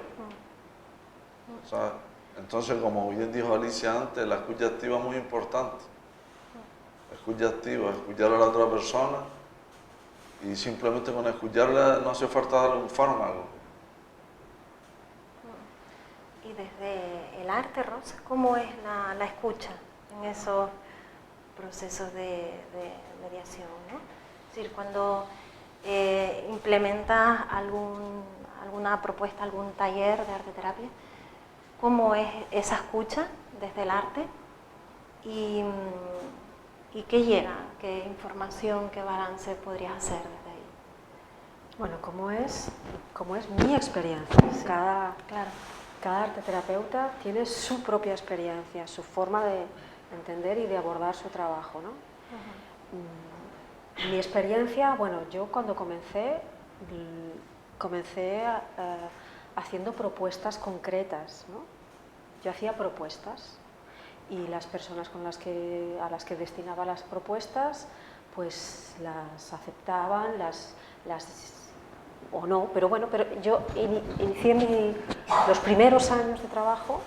[SPEAKER 5] O sea, entonces, como bien dijo Alicia antes, la escucha activa es muy importante. Escucha activa, escuchar a la otra persona, y simplemente con escucharla no hace falta darle un fármaco.
[SPEAKER 2] Y desde el arte, Rosa, ¿cómo es la escucha en esos procesos de mediación, ¿no? Es decir, cuando implementas alguna propuesta, algún taller de arte terapia, ¿cómo es esa escucha desde el arte? ¿Y qué llega? ¿Qué información, qué balance podrías hacer desde ahí?
[SPEAKER 4] Bueno, ¿cómo es mi experiencia?
[SPEAKER 2] Sí,
[SPEAKER 4] Cada
[SPEAKER 2] claro.
[SPEAKER 4] arte terapeuta tiene su propia experiencia, su forma de entender y de abordar su trabajo, ¿no? Mi experiencia, bueno, yo cuando comencé haciendo propuestas concretas, ¿no? Yo hacía propuestas y las personas a las que destinaba las propuestas pues las aceptaban, o no, pero bueno, pero yo inicié los primeros años de trabajo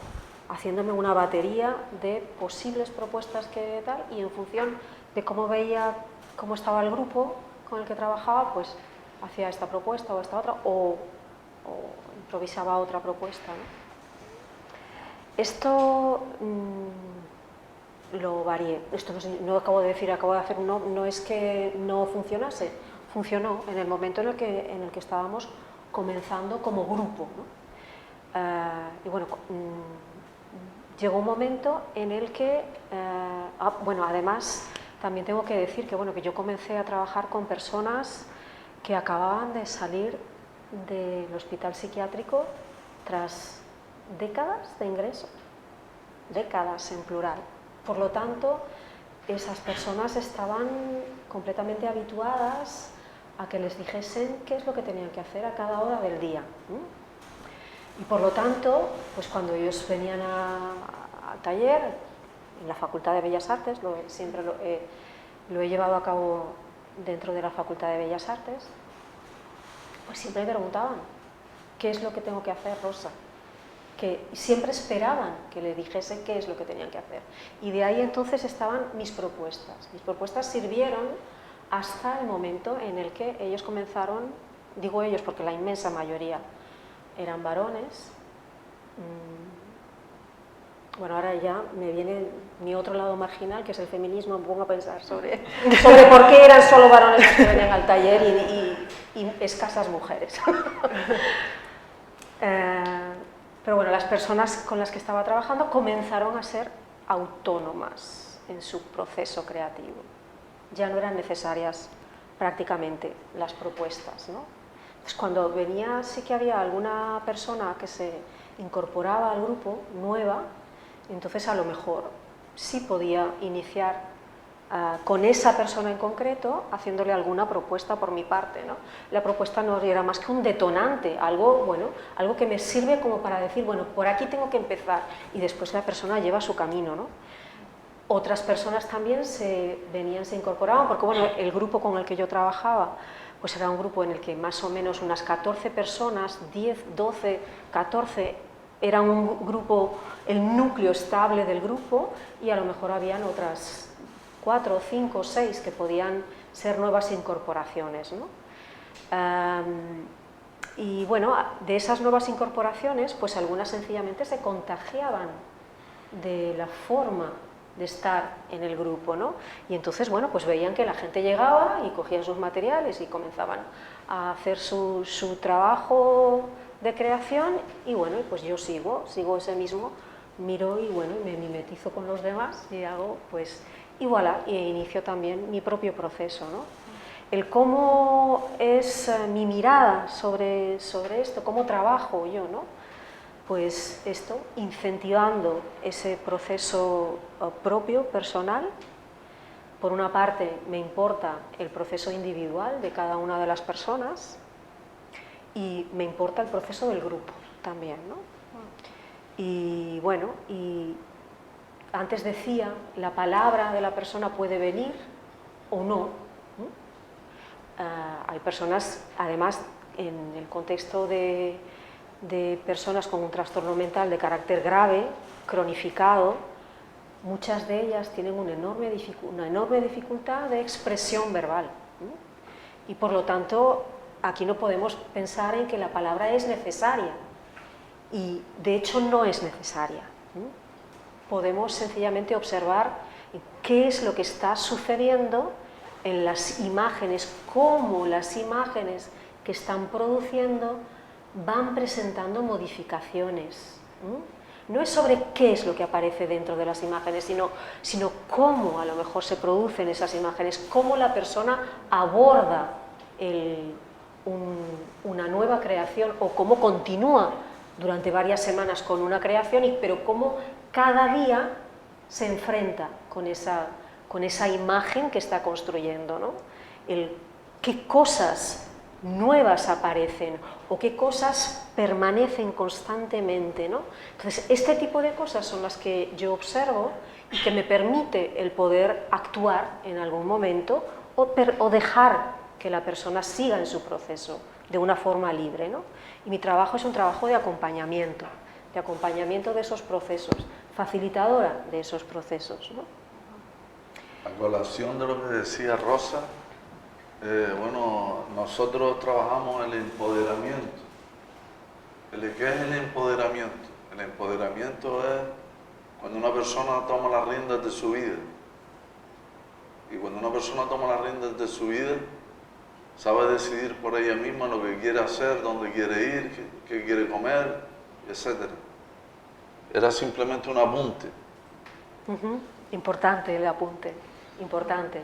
[SPEAKER 4] haciéndome una batería de posibles propuestas que tal, y en función de cómo veía cómo estaba el grupo con el que trabajaba, pues hacía esta propuesta o esta otra, o improvisaba otra propuesta, ¿no? Esto lo varié. Esto no acabo de decir, acabo de hacer no es que no funcionase, funcionó en el momento en el que estábamos comenzando como grupo, ¿no? Y bueno, llegó un momento en el que, bueno, además también tengo que decir que, bueno, que yo comencé a trabajar con personas que acababan de salir del hospital psiquiátrico tras décadas de ingreso, décadas en plural. Por lo tanto, esas personas estaban completamente habituadas a que les dijesen qué es lo que tenían que hacer a cada hora del día. Y por lo tanto, pues cuando ellos venían al taller, en la Facultad de Bellas Artes, siempre lo he llevado a cabo dentro de la Facultad de Bellas Artes, pues siempre me preguntaban, ¿qué es lo que tengo que hacer, Rosa? Que siempre esperaban que le dijese qué es lo que tenían que hacer. Y de ahí entonces estaban mis propuestas. Mis propuestas sirvieron hasta el momento en el que ellos comenzaron, digo ellos porque la inmensa mayoría eran varones. Bueno, ahora ya me viene mi otro lado marginal, que es el feminismo, me pongo a pensar sobre por qué eran solo varones los que venían al taller y escasas mujeres. Pero bueno, las personas con las que estaba trabajando comenzaron a ser autónomas en su proceso creativo. Ya no eran necesarias prácticamente las propuestas, ¿no? Pues cuando venía, sí que había alguna persona que se incorporaba al grupo, nueva, entonces a lo mejor sí podía iniciar con esa persona en concreto, haciéndole alguna propuesta por mi parte, ¿no? La propuesta no era más que un detonante, algo, bueno, algo que me sirve como para decir, bueno, por aquí tengo que empezar, y después la persona lleva su camino, ¿no? Otras personas también se incorporaban, porque bueno, el grupo con el que yo trabajaba, pues era un grupo en el que más o menos unas 14 personas, 10, 12, 14, era un grupo, el núcleo estable del grupo, y a lo mejor habían otras 4, 5, 6 que podían ser nuevas incorporaciones, ¿no? Y bueno, de esas nuevas incorporaciones, pues algunas sencillamente se contagiaban de la forma de estar en el grupo, ¿no? Y entonces, bueno, pues veían que la gente llegaba y cogían sus materiales y comenzaban a hacer su trabajo de creación, y bueno, pues yo sigo ese mismo, miro y bueno, me mimetizo con los demás y hago, pues, y voilà, y inicio también mi propio proceso, ¿no? El cómo es mi mirada sobre esto, cómo trabajo yo, ¿no? Pues esto, incentivando ese proceso propio, personal. Por una parte, me importa el proceso individual de cada una de las personas, y me importa el proceso del grupo también, ¿no? Y bueno, y antes decía, la palabra de la persona puede venir o no. Hay personas, además, en el contexto de personas con un trastorno mental de carácter grave, cronificado, muchas de ellas tienen una enorme dificultad de expresión verbal. Y por lo tanto, aquí no podemos pensar en que la palabra es necesaria, y de hecho no es necesaria. Podemos sencillamente observar qué es lo que está sucediendo en las imágenes, cómo las imágenes que están produciendo van presentando modificaciones. No es sobre qué es lo que aparece dentro de las imágenes, sino cómo a lo mejor se producen esas imágenes, cómo la persona aborda una nueva creación, o cómo continúa durante varias semanas con una creación, pero cómo cada día se enfrenta con esa imagen que está construyendo, ¿no? Qué cosas nuevas aparecen o qué cosas permanecen constantemente, ¿no? Entonces, este tipo de cosas son las que yo observo y que me permite el poder actuar en algún momento o dejar que la persona siga en su proceso de una forma libre, ¿no? Y mi trabajo es un trabajo de acompañamiento de esos procesos, facilitadora de esos procesos, ¿no?
[SPEAKER 5] A colación de lo que decía Rosa, bueno, nosotros trabajamos el empoderamiento. ¿Qué es el empoderamiento? El empoderamiento es cuando una persona toma las riendas de su vida. Y cuando una persona toma las riendas de su vida, sabe decidir por ella misma lo que quiere hacer, dónde quiere ir, qué quiere comer, etc. Era simplemente un apunte.
[SPEAKER 4] Importante el apunte, importante.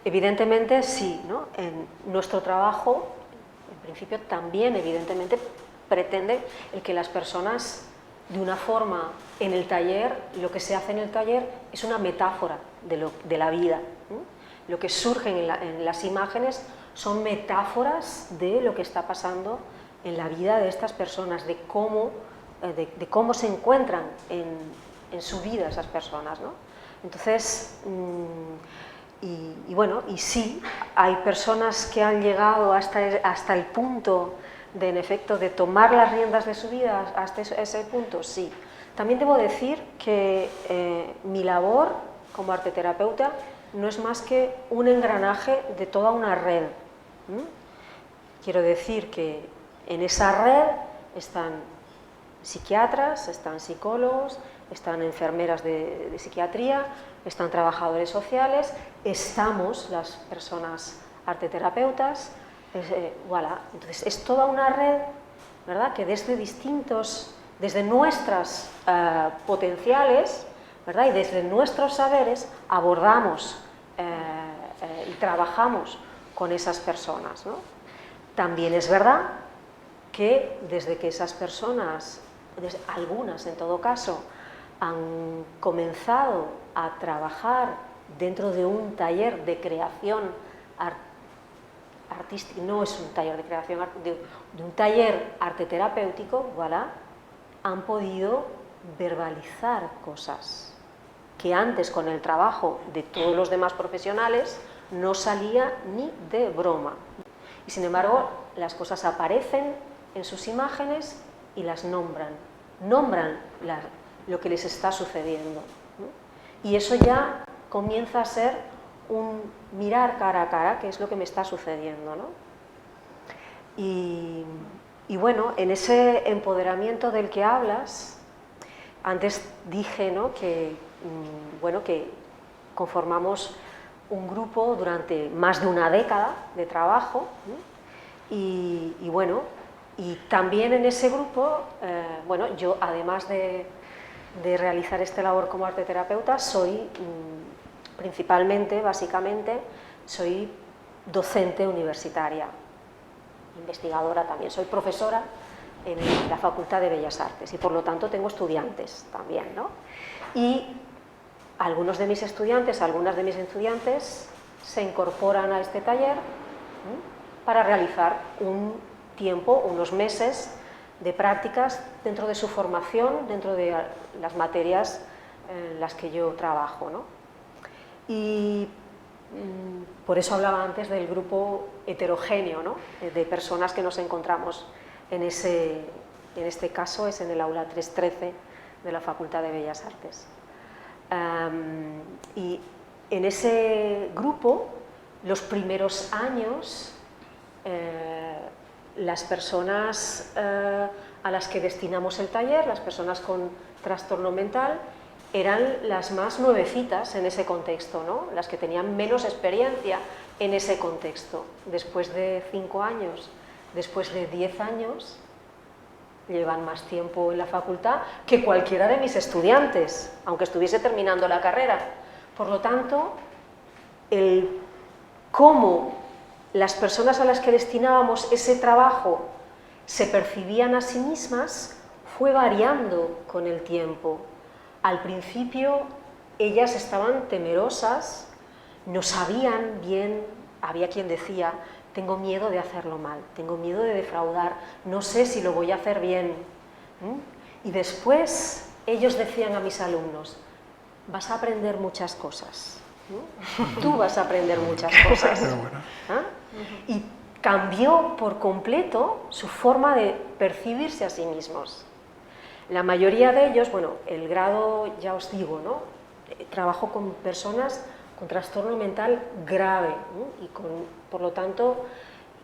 [SPEAKER 4] Evidentemente sí, ¿no? En nuestro trabajo, en principio también evidentemente pretende el que las personas, de una forma, en el taller, lo que se hace en el taller es una metáfora de la vida, ¿no? Lo que surgen en las imágenes son metáforas de lo que está pasando en la vida de estas personas, de cómo se encuentran en su vida esas personas, ¿no? Entonces, bueno, y sí, hay personas que han llegado hasta el punto de, en efecto, de tomar las riendas de su vida, hasta ese punto, sí. También debo decir que mi labor como arteterapeuta no es más que un engranaje de toda una red. Quiero decir que en esa red están psiquiatras, están psicólogos, están enfermeras de psiquiatría, están trabajadores sociales, estamos las personas arteterapeutas, voilà. Entonces es toda una red, ¿verdad?, que desde nuestras potenciales, ¿verdad?, y desde nuestros saberes abordamos y trabajamos con esas personas, ¿no? También es verdad que desde que esas personas, algunas en todo caso, han comenzado a trabajar dentro de un taller de creación artística, no es un taller de creación, de un taller arteterapéutico, voilà, han podido verbalizar cosas que antes, con el trabajo de todos los demás profesionales, no salía ni de broma. Y sin embargo, las cosas aparecen en sus imágenes y las nombran lo que les está sucediendo, ¿no? Y eso ya comienza a ser un mirar cara a cara, que es lo que me está sucediendo, ¿no? Y bueno, en ese empoderamiento del que hablas, antes dije, ¿no?, que, bueno, que conformamos un grupo durante más de una década de trabajo, ¿no? Y bueno, y también en ese grupo, bueno, yo además de realizar esta labor como arteterapeuta, soy principalmente, básicamente, soy docente universitaria, investigadora también, soy profesora en la Facultad de Bellas Artes y por lo tanto tengo estudiantes también, ¿no? Y algunas de mis estudiantes se incorporan a este taller, ¿no?, para realizar un tiempo, unos meses de prácticas dentro de su formación, dentro de las materias en las que yo trabajo, ¿no? Y por eso hablaba antes del grupo heterogéneo, ¿no?, de personas que nos encontramos en este caso es en el aula 313 de la Facultad de Bellas Artes. Y en ese grupo, los primeros años, las personas a las que destinamos el taller, las personas con trastorno mental, eran las más nuevecitas en ese contexto, ¿no?, las que tenían menos experiencia en ese contexto. Después de 5 años, después de 10 años, llevan más tiempo en la facultad que cualquiera de mis estudiantes, aunque estuviese terminando la carrera. Por lo tanto, el cómo las personas a las que destinábamos ese trabajo se percibían a sí mismas fue variando con el tiempo. Al principio ellas estaban temerosas, no sabían bien, había quien decía, tengo miedo de hacerlo mal, tengo miedo de defraudar, no sé si lo voy a hacer bien. Y después ellos decían a mis alumnos, vas a aprender muchas cosas, ¿no? Tú vas a aprender muchas cosas. ¿Ah? Y cambió por completo su forma de percibirse a sí mismos. La mayoría de ellos, bueno, el grado, ya os digo, ¿no? Trabajó con personas con trastorno mental grave, ¿no? Y por lo tanto,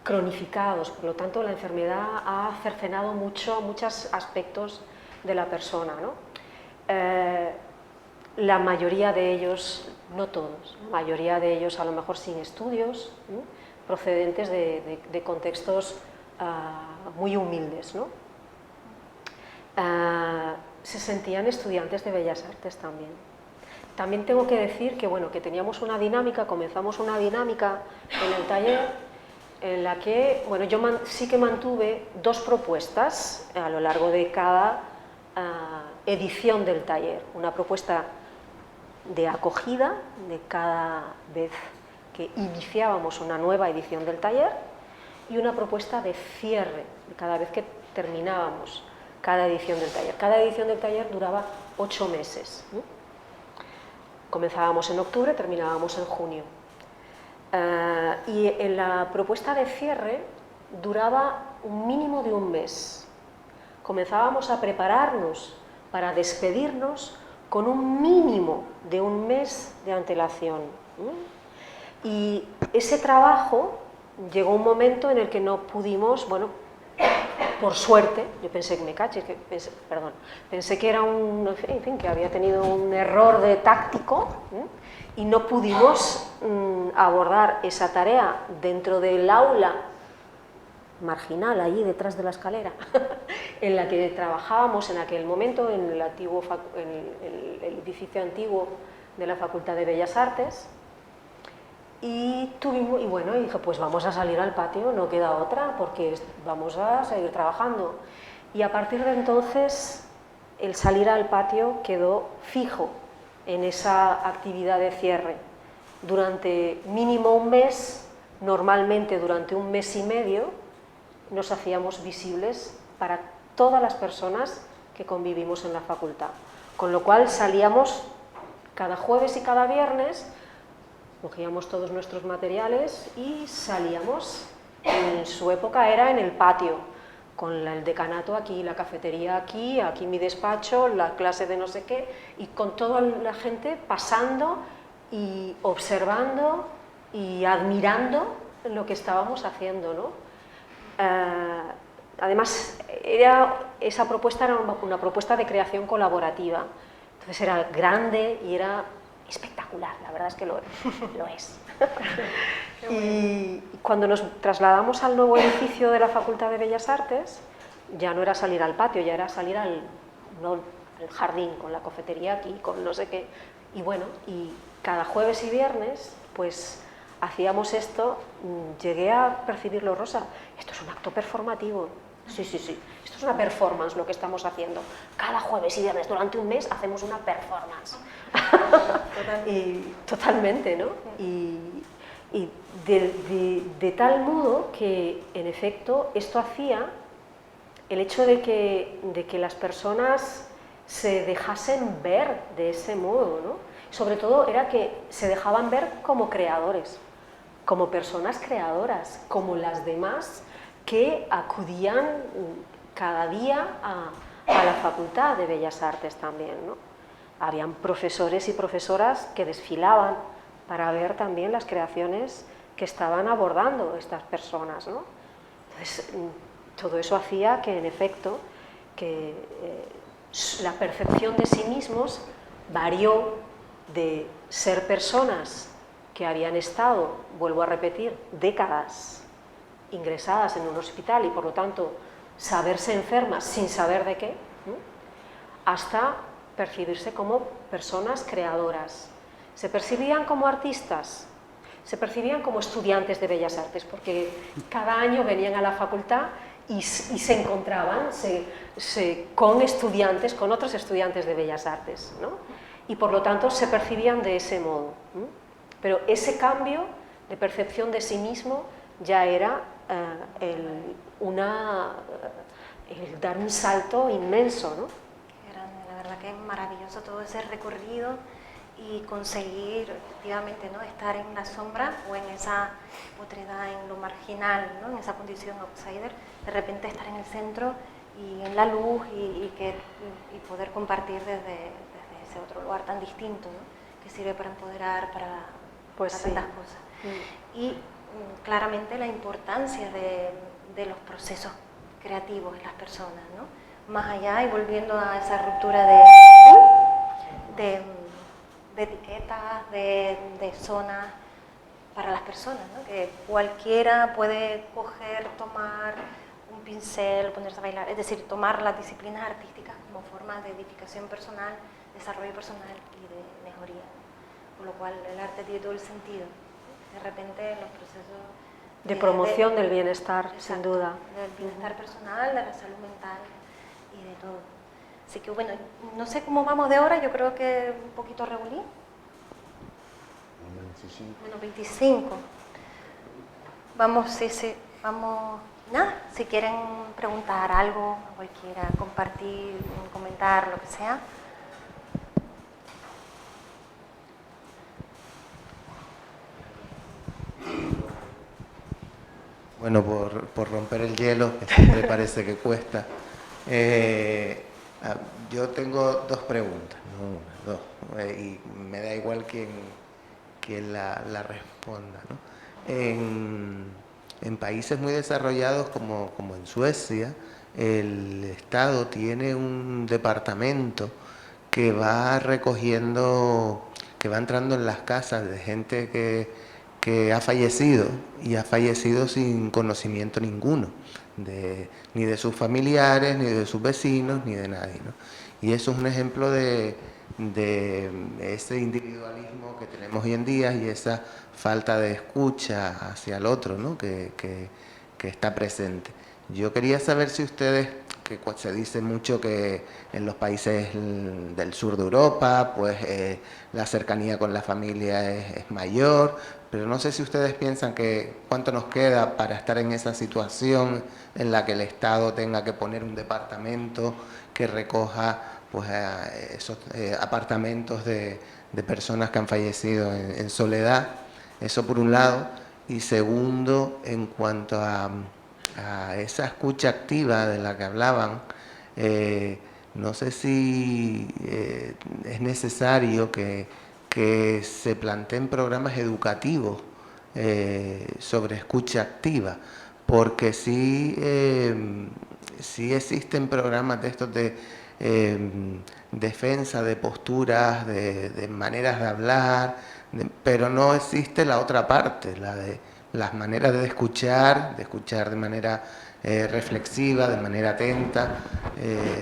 [SPEAKER 4] cronificados, por lo tanto, la enfermedad ha cercenado muchos aspectos de la persona, ¿no? La mayoría de ellos, no todos, la mayoría de ellos a lo mejor sin estudios, ¿no? Procedentes de contextos muy humildes, ¿no? Se sentían estudiantes de Bellas Artes también. También tengo que decir que, bueno, que teníamos una dinámica, comenzamos una dinámica en el taller en la que, bueno, yo sí que mantuve 2 propuestas a lo largo de cada edición del taller. Una propuesta de acogida de cada vez que iniciábamos una nueva edición del taller y una propuesta de cierre de cada vez que terminábamos cada edición del taller. Cada edición del taller duraba 8 meses. Comenzábamos en octubre, terminábamos en junio. Y en la propuesta de cierre duraba un mínimo de 1 mes. Comenzábamos a prepararnos para despedirnos con un mínimo de 1 mes de antelación. Y ese trabajo llegó un momento en el que no pudimos, bueno, por suerte, yo pensé que pensé que era en fin, que había tenido un error de táctico, y no pudimos abordar esa tarea dentro del aula marginal, allí detrás de la escalera, en la que trabajábamos en aquel momento, en el edificio antiguo de la Facultad de Bellas Artes. Y dije, pues vamos a salir al patio, no queda otra, porque vamos a seguir trabajando. Y a partir de entonces, el salir al patio quedó fijo en esa actividad de cierre. Durante mínimo 1 mes, normalmente durante 1 mes y medio, nos hacíamos visibles para todas las personas que convivimos en la facultad. Con lo cual salíamos cada jueves y cada viernes, cogíamos todos nuestros materiales y salíamos, en su época era en el patio, con el decanato aquí, la cafetería aquí, aquí mi despacho, la clase de no sé qué, y con toda la gente pasando y observando y admirando lo que estábamos haciendo, ¿no? Además, esa propuesta era una propuesta de creación colaborativa, entonces era grande y era espectacular, la verdad es que lo es. Y cuando nos trasladamos al nuevo edificio de la Facultad de Bellas Artes, ya no era salir al patio, ya era salir al jardín, con la cafetería aquí, con no sé qué. Y bueno, y cada jueves y viernes, pues hacíamos esto. Llegué a percibirlo, Rosa, esto es un acto performativo. Sí, esto es una performance lo que estamos haciendo. Cada jueves y viernes, durante 1 mes, hacemos una performance. Totalmente, ¿no? Y de tal modo que, en efecto, esto hacía el hecho de que las personas se dejasen ver de ese modo, ¿no? Sobre todo era que se dejaban ver como creadores, como personas creadoras, como las demás que acudían cada día a la Facultad de Bellas Artes también, ¿no? Habían profesores y profesoras que desfilaban para ver también las creaciones que estaban abordando estas personas, ¿no? Entonces, todo eso hacía que, en efecto, que la percepción de sí mismos varió de ser personas que habían estado, vuelvo a repetir, décadas ingresadas en un hospital y, por lo tanto, saberse enfermas sin saber de qué, ¿no? Hasta percibirse como personas creadoras. Se percibían como artistas, se percibían como estudiantes de Bellas Artes, porque cada año venían a la facultad y se encontraban con estudiantes, con otros estudiantes de Bellas Artes, ¿no? Y por lo tanto se percibían de ese modo, ¿no? Pero ese cambio de percepción de sí mismo ya era el dar un salto inmenso, ¿no?
[SPEAKER 2] Qué grande, la verdad que es maravilloso todo ese recorrido y conseguir efectivamente, ¿no?, estar en la sombra o en esa otredad, en lo marginal, ¿no?, en esa condición outsider, de repente estar en el centro y en la luz y poder compartir desde ese otro lugar tan distinto, ¿no?, que sirve para empoderar, para tantas cosas. Y claramente la importancia de los procesos creativos en las personas, ¿no?, más allá y volviendo a esa ruptura de etiquetas, de zonas para las personas, ¿no?, que cualquiera puede coger, tomar un pincel, ponerse a bailar, es decir, tomar las disciplinas artísticas como forma de edificación personal, desarrollo personal y de mejoría, por lo cual el arte tiene todo el sentido. De repente los procesos
[SPEAKER 4] de promoción del bienestar,
[SPEAKER 2] exacto,
[SPEAKER 4] sin duda.
[SPEAKER 2] Del bienestar personal, de la salud mental y de todo. Así que bueno, no sé cómo vamos de hora, yo creo que un poquito regulí.
[SPEAKER 1] 25.
[SPEAKER 2] Bueno, 25. Vamos, sí, vamos. Nada, si quieren preguntar algo, cualquiera, compartir, comentar, lo que sea.
[SPEAKER 1] Bueno, por romper el hielo, que siempre parece que cuesta. Yo tengo dos preguntas, no una, dos, y me da igual quién la responda, ¿no? En países muy desarrollados como en Suecia, el Estado tiene un departamento que va recogiendo, que va entrando en las casas de gente que ha fallecido y ha fallecido sin conocimiento ninguno, ni de sus familiares, ni de sus vecinos, ni de nadie, ¿no? Y eso es un ejemplo de ese individualismo que tenemos hoy en día y esa falta de escucha hacia el otro, ¿no?, que está presente. Yo quería saber si ustedes, que se dice mucho que en los países del sur de Europa, pues la cercanía con la familia es mayor, pero no sé si ustedes piensan que cuánto nos queda para estar en esa situación en la que el Estado tenga que poner un departamento que recoja pues esos apartamentos de personas que han fallecido en soledad. Eso por un lado. Y segundo, en cuanto a esa escucha activa de la que hablaban, no sé si es necesario que se planteen programas educativos sobre escucha activa, porque sí existen programas de estos de defensa de posturas, de maneras de hablar, pero no existe la otra parte, la de las maneras de escuchar de manera reflexiva, de manera atenta.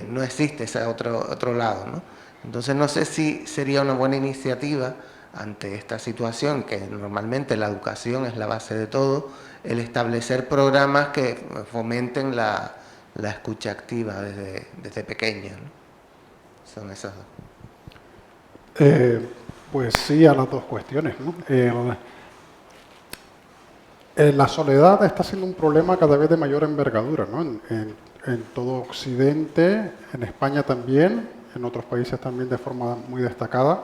[SPEAKER 1] No existe ese otro lado, ¿no? Entonces no sé si sería una buena iniciativa ante esta situación, que normalmente la educación es la base de todo, el establecer programas que fomenten la escucha activa desde pequeños, ¿no? Son esas dos.
[SPEAKER 3] Pues sí, a las dos cuestiones, ¿no? La soledad está siendo un problema cada vez de mayor envergadura, ¿no? En todo Occidente, en España también, en otros países también de forma muy destacada.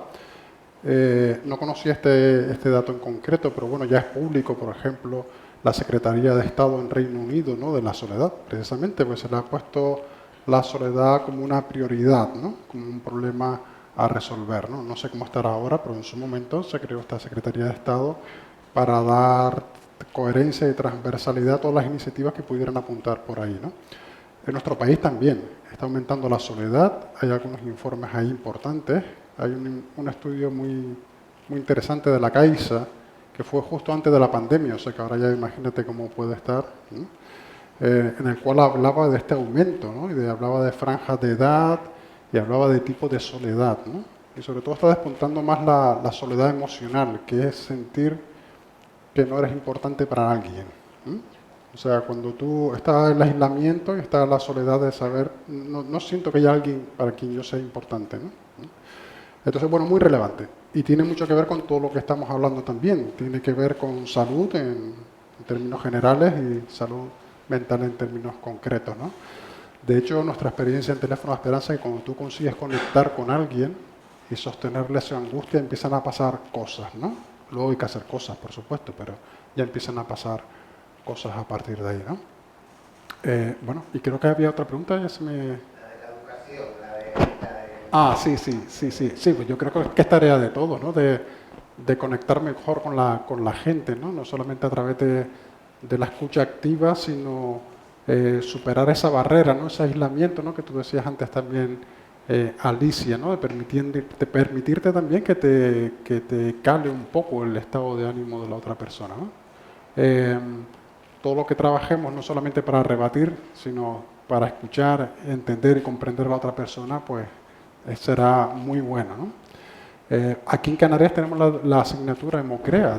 [SPEAKER 3] No conocía este dato en concreto, pero bueno, ya es público, por ejemplo, la Secretaría de Estado en Reino Unido, ¿no?, de la soledad, precisamente, pues se le ha puesto la soledad como una prioridad, ¿no?, como un problema a resolver, ¿no? No sé cómo estará ahora, pero en su momento se creó esta Secretaría de Estado para dar coherencia y transversalidad a todas las iniciativas que pudieran apuntar por ahí, ¿no? En nuestro país también está aumentando la soledad, hay algunos informes ahí importantes, hay un estudio muy interesante de la Caixa, que fue justo antes de la pandemia, o sea que ahora ya imagínate cómo puede estar, ¿no?, en el cual hablaba de este aumento, ¿no?, y hablaba de franjas de edad y hablaba de tipos de soledad, ¿no? Y sobre todo está despuntando más la soledad emocional, que es sentir que no eres importante para alguien, ¿no? O sea, cuando tú estás en el aislamiento y estás en la soledad de saber, no siento que haya alguien para quien yo sea importante, ¿no? Entonces, bueno, muy relevante. Y tiene mucho que ver con todo lo que estamos hablando también. Tiene que ver con salud en términos generales y salud mental en términos concretos, ¿no? De hecho, nuestra experiencia en Teléfono de Esperanza es que cuando tú consigues conectar con alguien, y sostenerle su angustia, empiezan a pasar cosas, ¿no? Luego hay que hacer cosas, por supuesto, pero ya empiezan a pasar cosas a partir de ahí, ¿no? Bueno, y creo que había otra pregunta, ya se me...
[SPEAKER 1] La de la educación, la de...
[SPEAKER 3] Ah, sí, pues yo creo que es tarea de todos, ¿no? De conectar mejor con la gente, ¿no? No solamente a través de la escucha activa, sino superar esa barrera, ¿no? Ese aislamiento, ¿no? Que tú decías antes también, Alicia, ¿no? De permitirte también que te cale un poco el estado de ánimo de la otra persona, ¿no? Todo lo que trabajemos, no solamente para rebatir, sino para escuchar, entender y comprender a la otra persona, pues será muy bueno, ¿no? Aquí en Canarias tenemos la asignatura EMOCREA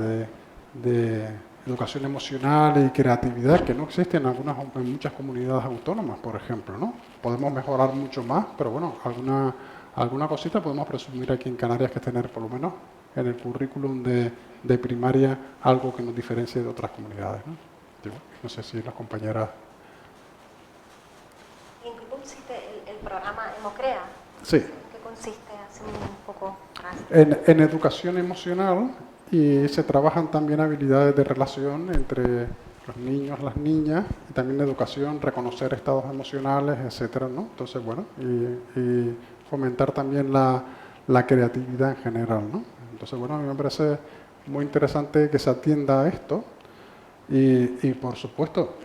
[SPEAKER 3] de educación emocional y creatividad, que no existe en muchas comunidades autónomas, por ejemplo, ¿no? Podemos mejorar mucho más, pero bueno, alguna cosita podemos presumir aquí en Canarias, que es tener por lo menos en el currículum de primaria algo que nos diferencie de otras comunidades, ¿no? No sé si las compañeras...
[SPEAKER 2] ¿En qué consiste el programa EMOCREA?
[SPEAKER 3] Sí.
[SPEAKER 2] ¿En qué consiste? Hace un poco más.
[SPEAKER 3] En educación emocional, y se trabajan también habilidades de relación entre los niños, las niñas, y también educación, reconocer estados emocionales, etcétera, ¿no? Entonces, bueno, y fomentar también la creatividad en general, ¿no? Entonces, bueno, a mí me parece muy interesante que se atienda a esto. Y por supuesto,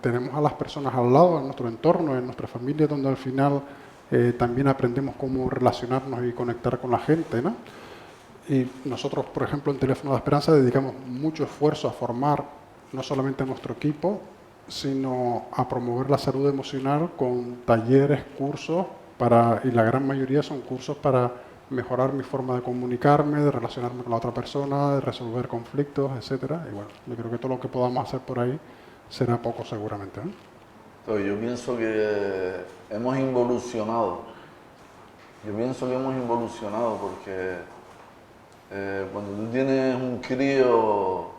[SPEAKER 3] tenemos a las personas al lado, en nuestro entorno, en nuestra familia, donde al final también aprendemos cómo relacionarnos y conectar con la gente, ¿no? Y nosotros, por ejemplo, en Teléfono de Esperanza dedicamos mucho esfuerzo a formar no solamente a nuestro equipo, sino a promover la salud emocional con talleres, cursos, y la gran mayoría son cursos para mejorar mi forma de comunicarme, de relacionarme con la otra persona, de resolver conflictos, etcétera. Y bueno, yo creo que todo lo que podamos hacer por ahí será poco seguramente, ¿no?
[SPEAKER 5] Entonces, yo pienso que hemos involucionado. Porque cuando tú tienes un crío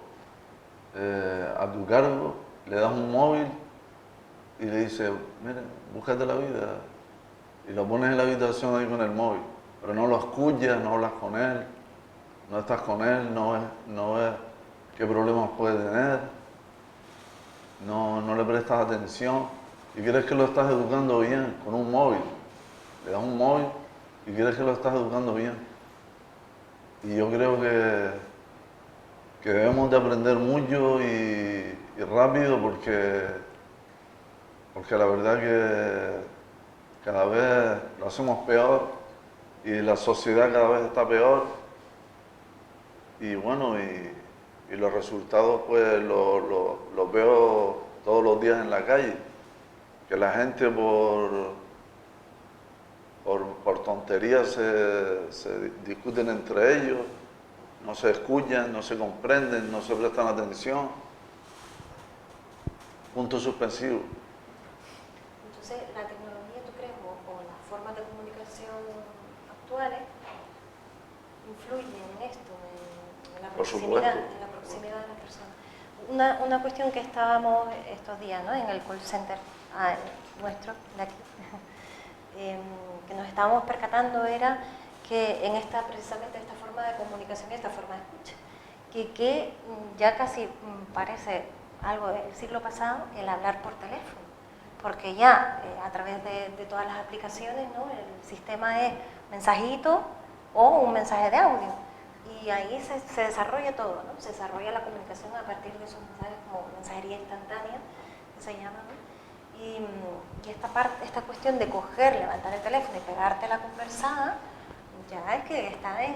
[SPEAKER 5] a tu cargo, le das un móvil y le dices, mire, búscate la vida, y lo pones en la habitación ahí con el móvil, pero no lo escuchas, no hablas con él, no estás con él, no ves qué problemas puede tener, no le prestas atención y crees que lo estás educando bien con un móvil. Le das un móvil y crees que lo estás educando bien. Y yo creo que debemos de aprender mucho y rápido, porque la verdad que cada vez lo hacemos peor y la sociedad cada vez está peor. Y bueno, y los resultados pues los veo todos los días en la calle, que la gente por tonterías se discuten entre ellos, no se escuchan, no se comprenden, no se prestan atención. Punto suspensivo.
[SPEAKER 2] Entonces, la tecnología, ¿tú crees, o las formas de comunicación actuales influyen en esto, en la proximidad de las personas? Una cuestión que estábamos estos días, ¿no?, en el call center nuestro, de aquí, que nos estábamos percatando era que en precisamente esta forma de comunicación y esta forma de escucha, que ya casi parece algo del siglo pasado el hablar por teléfono, porque ya a través de todas las aplicaciones, ¿no?, el sistema es mensajito o un mensaje de audio, y ahí se desarrolla todo, ¿no? Se desarrolla la comunicación a partir de esos mensajes, como mensajería instantánea, que se llama, ¿no? Y esta cuestión de levantar el teléfono y pegarte la conversada, ya es que está en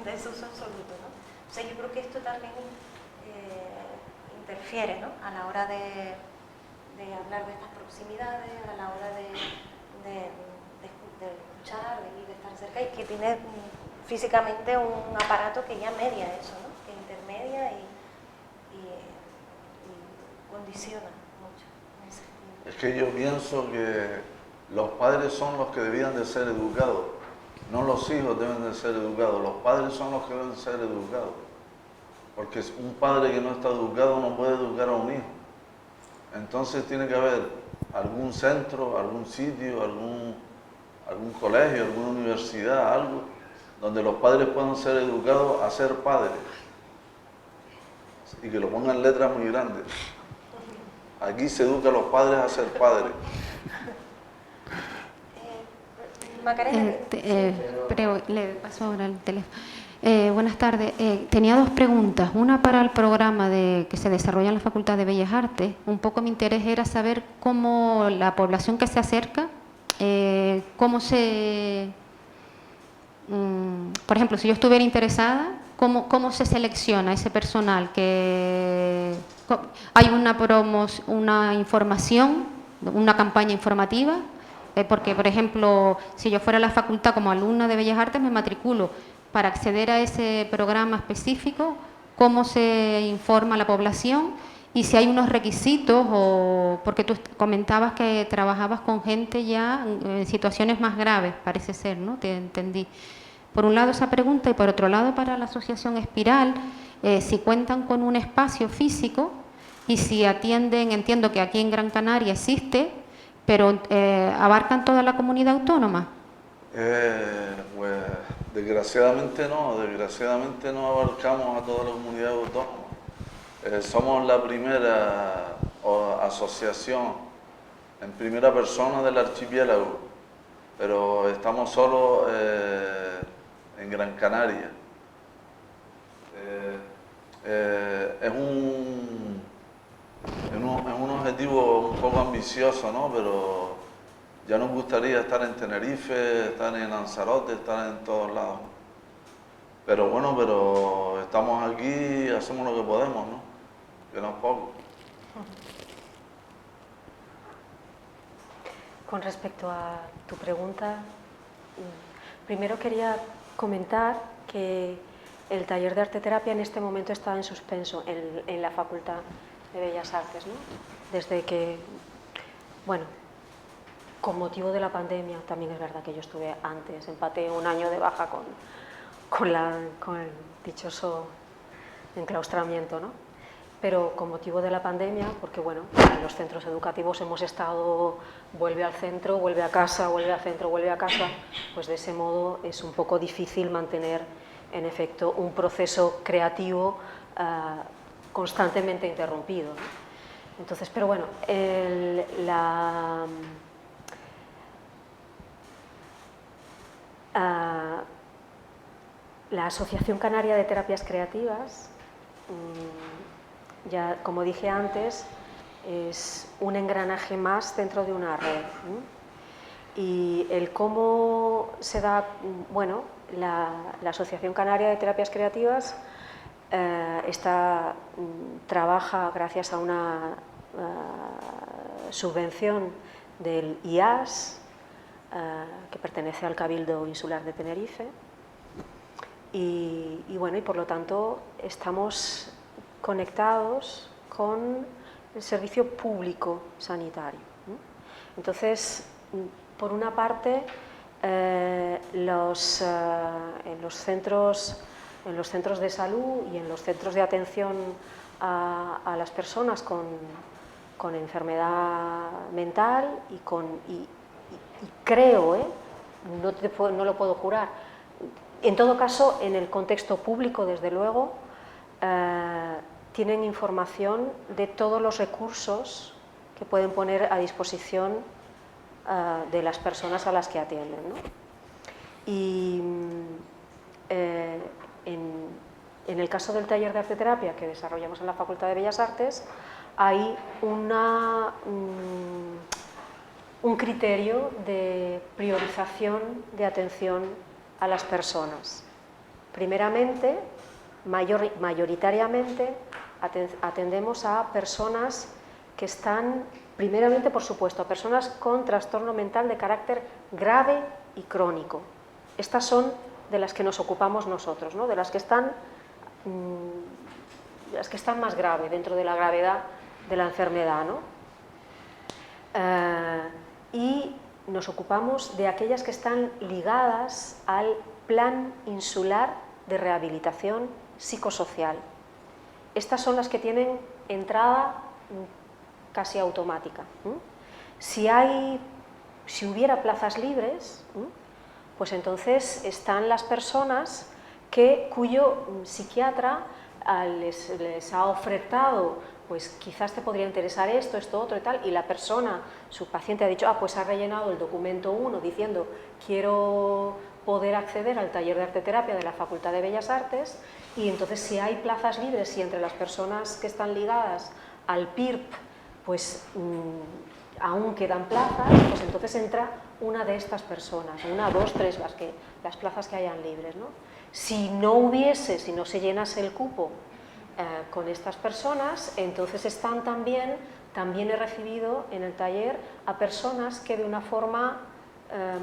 [SPEAKER 2] desuso absoluto, ¿no? O sea, yo creo que esto también interfiere, ¿no?, a la hora de hablar de estas proximidades, a la hora de escuchar, de estar cerca, y que tiene físicamente un aparato que ya media eso, ¿no?, que intermedia y condiciona mucho en ese sentido.
[SPEAKER 5] Es que yo pienso que los padres son los que debían de ser educados, no los hijos deben de ser educados, los padres son los que deben ser educados, porque un padre que no está educado no puede educar a un hijo. Entonces tiene que haber algún centro, algún sitio, algún colegio, alguna universidad, algo donde los padres puedan ser educados a ser padres y que lo pongan en letras muy grandes. Aquí se educa a los padres a ser padres.
[SPEAKER 2] Macarena.
[SPEAKER 6] Le paso ahora el teléfono. Buenas tardes. Tenía dos preguntas. Una para el programa que se desarrolla en la Facultad de Bellas Artes. Un poco mi interés era saber cómo la población que se acerca, cómo se... por ejemplo, si yo estuviera interesada, ¿cómo se selecciona ese personal? ¿Hay una información, una campaña informativa? Porque, por ejemplo, si yo fuera a la facultad como alumna de Bellas Artes, me matriculo. Para acceder a ese programa específico, ¿cómo se informa a la población? Y si hay unos requisitos, porque tú comentabas que trabajabas con gente ya en situaciones más graves, parece ser, ¿no? Te entendí. Por un lado esa pregunta, y por otro lado para la Asociación Espiral, si cuentan con un espacio físico y si atienden, entiendo que aquí en Gran Canaria existe, pero ¿abarcan toda la comunidad autónoma?
[SPEAKER 5] Pues desgraciadamente no abarcamos a toda la comunidad autónoma. Somos la primera asociación en primera persona del archipiélago, pero estamos solo en Gran Canaria. Es un objetivo un poco ambicioso, ¿no? Pero ya nos gustaría estar en Tenerife, estar en Lanzarote, estar en todos lados. Pero bueno, estamos aquí, hacemos lo que podemos, ¿no? Que no es poco.
[SPEAKER 4] Con respecto a tu pregunta, primero quería comentar que el taller de arteterapia en este momento está en suspenso en la Facultad de Bellas Artes, ¿no? Desde que, bueno, con motivo de la pandemia, también es verdad que yo estuve antes, empaté un año de baja con el dichoso enclaustramiento, ¿no? Pero con motivo de la pandemia, porque bueno, en los centros educativos hemos estado, vuelve al centro, vuelve a casa, vuelve al centro, vuelve a casa, pues de ese modo es un poco difícil mantener, en efecto, un proceso creativo constantemente interrumpido, ¿no? Entonces, pero bueno, la Asociación Canaria de Terapias Creativas, ya como dije antes, es un engranaje más dentro de una red, ¿no? Y el cómo se da, bueno, la Asociación Canaria de Terapias Creativas trabaja gracias a una subvención del IAS, que pertenece al Cabildo Insular de Tenerife, y bueno, y por lo tanto estamos conectados con el servicio público sanitario, ¿no? Entonces, por una parte, en los centros de salud y en los centros de atención a las personas con enfermedad mental y creo, no lo puedo jurar, en todo caso, en el contexto público, desde luego, tienen información de todos los recursos que pueden poner a disposición de las personas a las que atienden, ¿no? Y en el caso del taller de arteterapia que desarrollamos en la Facultad de Bellas Artes, hay un criterio de priorización de atención a las personas. Primeramente, mayoritariamente, atendemos a personas que están, primeramente, por supuesto, a personas con trastorno mental de carácter grave y crónico. Estas son de las que nos ocupamos nosotros, ¿no? De las que están más graves dentro de la gravedad de la enfermedad, ¿no? Y nos ocupamos de aquellas que están ligadas al Plan Insular de Rehabilitación Psicosocial. Estas son las que tienen entrada casi automática. Si hubiera plazas libres, pues entonces están las personas cuyo psiquiatra les ha ofertado, pues quizás te podría interesar esto, esto, otro y tal, y la persona, su paciente ha dicho, pues ha rellenado el documento 1 diciendo quiero poder acceder al taller de arteterapia de la Facultad de Bellas Artes, y entonces si hay plazas libres y entre las personas que están ligadas al PIRP, pues aún quedan plazas, pues entonces entra una de estas personas, una, dos, tres, las plazas que hayan libres, ¿no? Si no se llenase el cupo con estas personas, entonces están también he recibido en el taller a personas que de una forma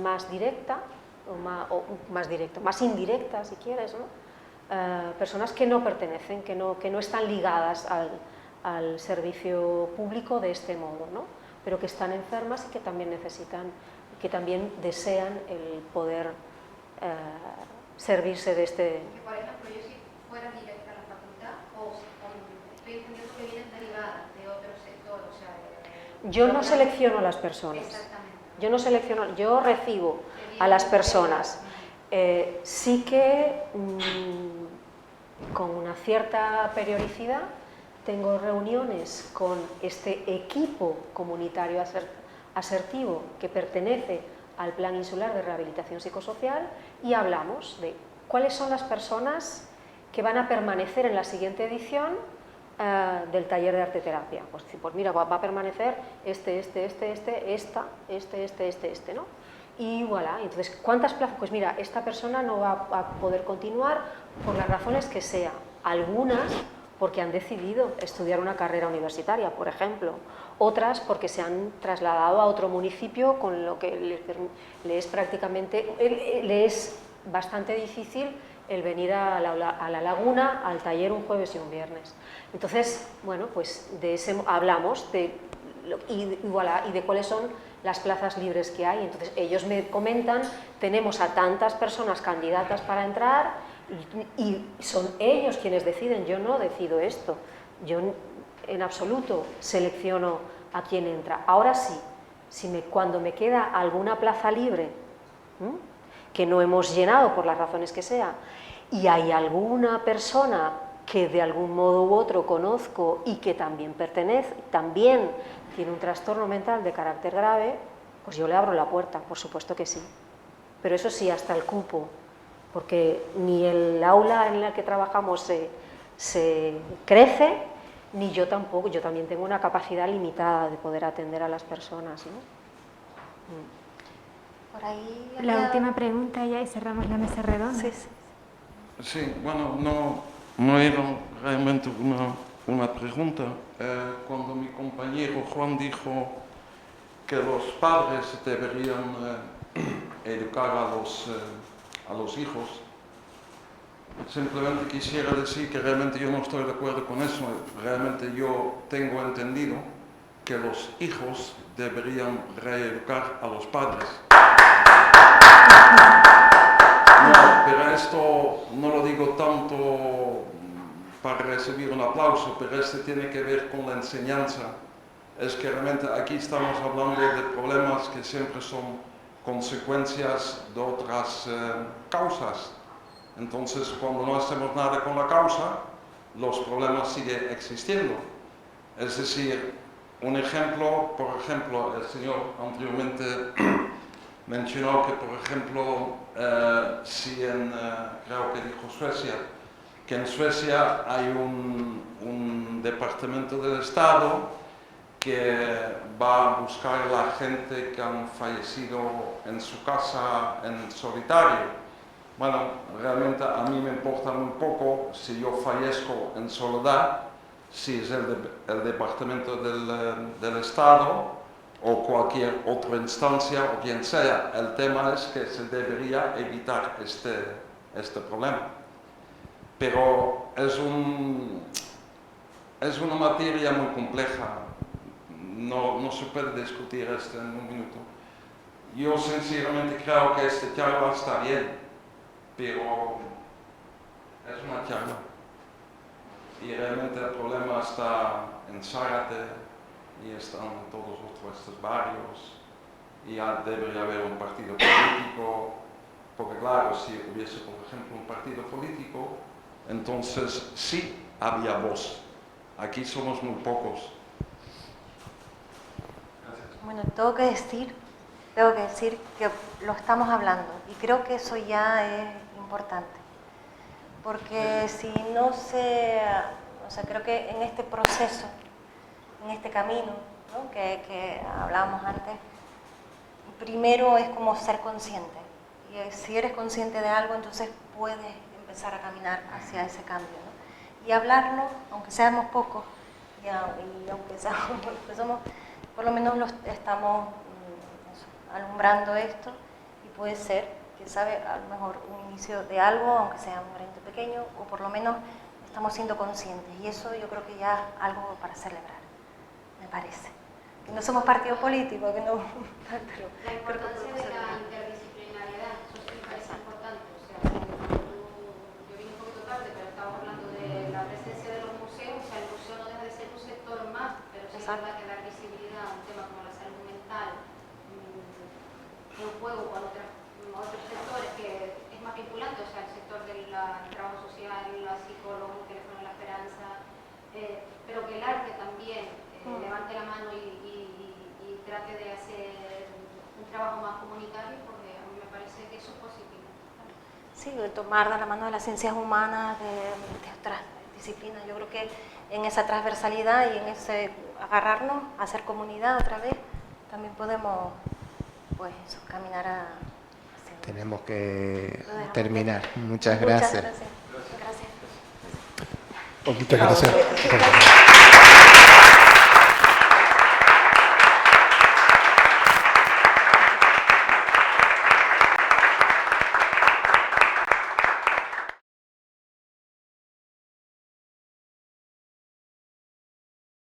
[SPEAKER 4] más directa, más indirecta si quieres, ¿no? Personas que no pertenecen, que no están ligadas al servicio público de este modo, ¿no? Pero que están enfermas y que también necesitan, que también desean el poder servirse de este...
[SPEAKER 6] Que, por ejemplo, yo si fuera directa a la facultad, estoy entendiendo que vienen derivadas de otro sector, o sea...
[SPEAKER 4] Yo no selecciono a las personas.
[SPEAKER 6] Exactamente.
[SPEAKER 4] Yo no selecciono, yo recibo a las personas. Sí que con una cierta periodicidad tengo reuniones con este equipo comunitario asertivo que pertenece al Plan Insular de Rehabilitación Psicosocial y hablamos de cuáles son las personas que van a permanecer en la siguiente edición del taller de arteterapia. Pues mira, va a permanecer este, ¿no? Y voilà, entonces, ¿cuántas plazas? Pues mira, esta persona no va a poder continuar por las razones que sea. Algunas porque han decidido estudiar una carrera universitaria, por ejemplo. Otras porque se han trasladado a otro municipio, con lo que le es bastante difícil el venir a la Laguna, al taller un jueves y un viernes. Entonces, bueno, pues hablamos y de cuáles son las plazas libres que hay. Entonces ellos me comentan, tenemos a tantas personas candidatas para entrar y son ellos quienes deciden, yo no decido esto, yo en absoluto selecciono a quién entra. Ahora sí, cuando me queda alguna plaza libre que no hemos llenado por las razones que sea y hay alguna persona que de algún modo u otro conozco y que también también tiene un trastorno mental de carácter grave, pues yo le abro la puerta, por supuesto que sí. Pero eso sí, hasta el cupo, porque ni el aula en la que trabajamos se crece, ni yo tampoco. Yo también tengo una capacidad limitada de poder atender a las personas, ¿no?
[SPEAKER 2] Por ahí
[SPEAKER 7] La última pregunta ya y cerramos la mesa redonda.
[SPEAKER 4] Sí.
[SPEAKER 8] Sí, bueno, no era realmente una pregunta. Cuando mi compañero Juan dijo que los padres deberían educar a los hijos, simplemente quisiera decir que realmente yo no estoy de acuerdo con eso. Realmente yo tengo entendido que los hijos deberían reeducar a los padres. No, pero esto no lo digo tanto para recibir un aplauso, pero esto tiene que ver con la enseñanza. Es que realmente aquí estamos hablando de problemas que siempre son consecuencias de otras causas. Entonces, cuando no hacemos nada con la causa, los problemas siguen existiendo. Es decir, un ejemplo, por ejemplo, el señor anteriormente mencionó que, por ejemplo, si creo que dijo Suecia, que en Suecia hay un departamento del Estado que va a buscar a la gente que han fallecido en su casa en solitario. Bueno, realmente a mí me importa muy poco si yo fallezco en soledad, si es el departamento del Estado o cualquier otra instancia o quien sea. El tema es que se debería evitar este problema. Pero es una materia muy compleja, no se puede discutir esto en un minuto. Yo sinceramente creo que esta charla está bien, pero es una charla. Y realmente el problema está en Zárate y están en todos estos barrios, y ya debería haber un partido político Porque claro, si hubiese, por ejemplo, un partido político, entonces sí había voz. Aquí somos muy pocos. Gracias.
[SPEAKER 2] Bueno, tengo que decir que lo estamos hablando y creo que eso ya es importante. Porque si no se, o sea, creo que en este proceso, en este camino, ¿no?, que hablábamos antes, primero es como ser consciente. Y si eres consciente de algo, entonces puedes empezar a caminar hacia ese cambio, ¿no? Y hablarlo, aunque seamos pocos, y aunque somos, por lo menos estamos alumbrando esto, y puede ser, que sabe, a lo mejor un inicio de algo, aunque sea un granito pequeño, o por lo menos estamos siendo conscientes, y eso yo creo que ya es algo para celebrar, me parece. Que no somos partido político, que no... Pero
[SPEAKER 6] la importancia de la interdisciplinariedad, eso sí me parece importante. O sea, yo vine un poquito tarde, pero estábamos hablando de la presencia de los museos. O sea, el museo no deja de ser un sector más, pero sí es verdad que dar visibilidad a un tema como la salud mental, en juego con otros sectores que es más vinculante, o sea, el sector del trabajo social, la psicóloga, el teléfono de la esperanza, pero que el arte también levante la mano y trate de hacer un trabajo más comunitario, porque a mí me parece que eso es positivo.
[SPEAKER 2] Sí, tomar de la mano de las ciencias humanas, de otras disciplinas. Yo creo que en esa transversalidad y en ese agarrarnos, hacer comunidad otra vez, también podemos, pues, caminar hacia...
[SPEAKER 1] Tenemos que terminar. Muchas gracias.
[SPEAKER 2] Gracias.
[SPEAKER 3] Pues muchas gracias.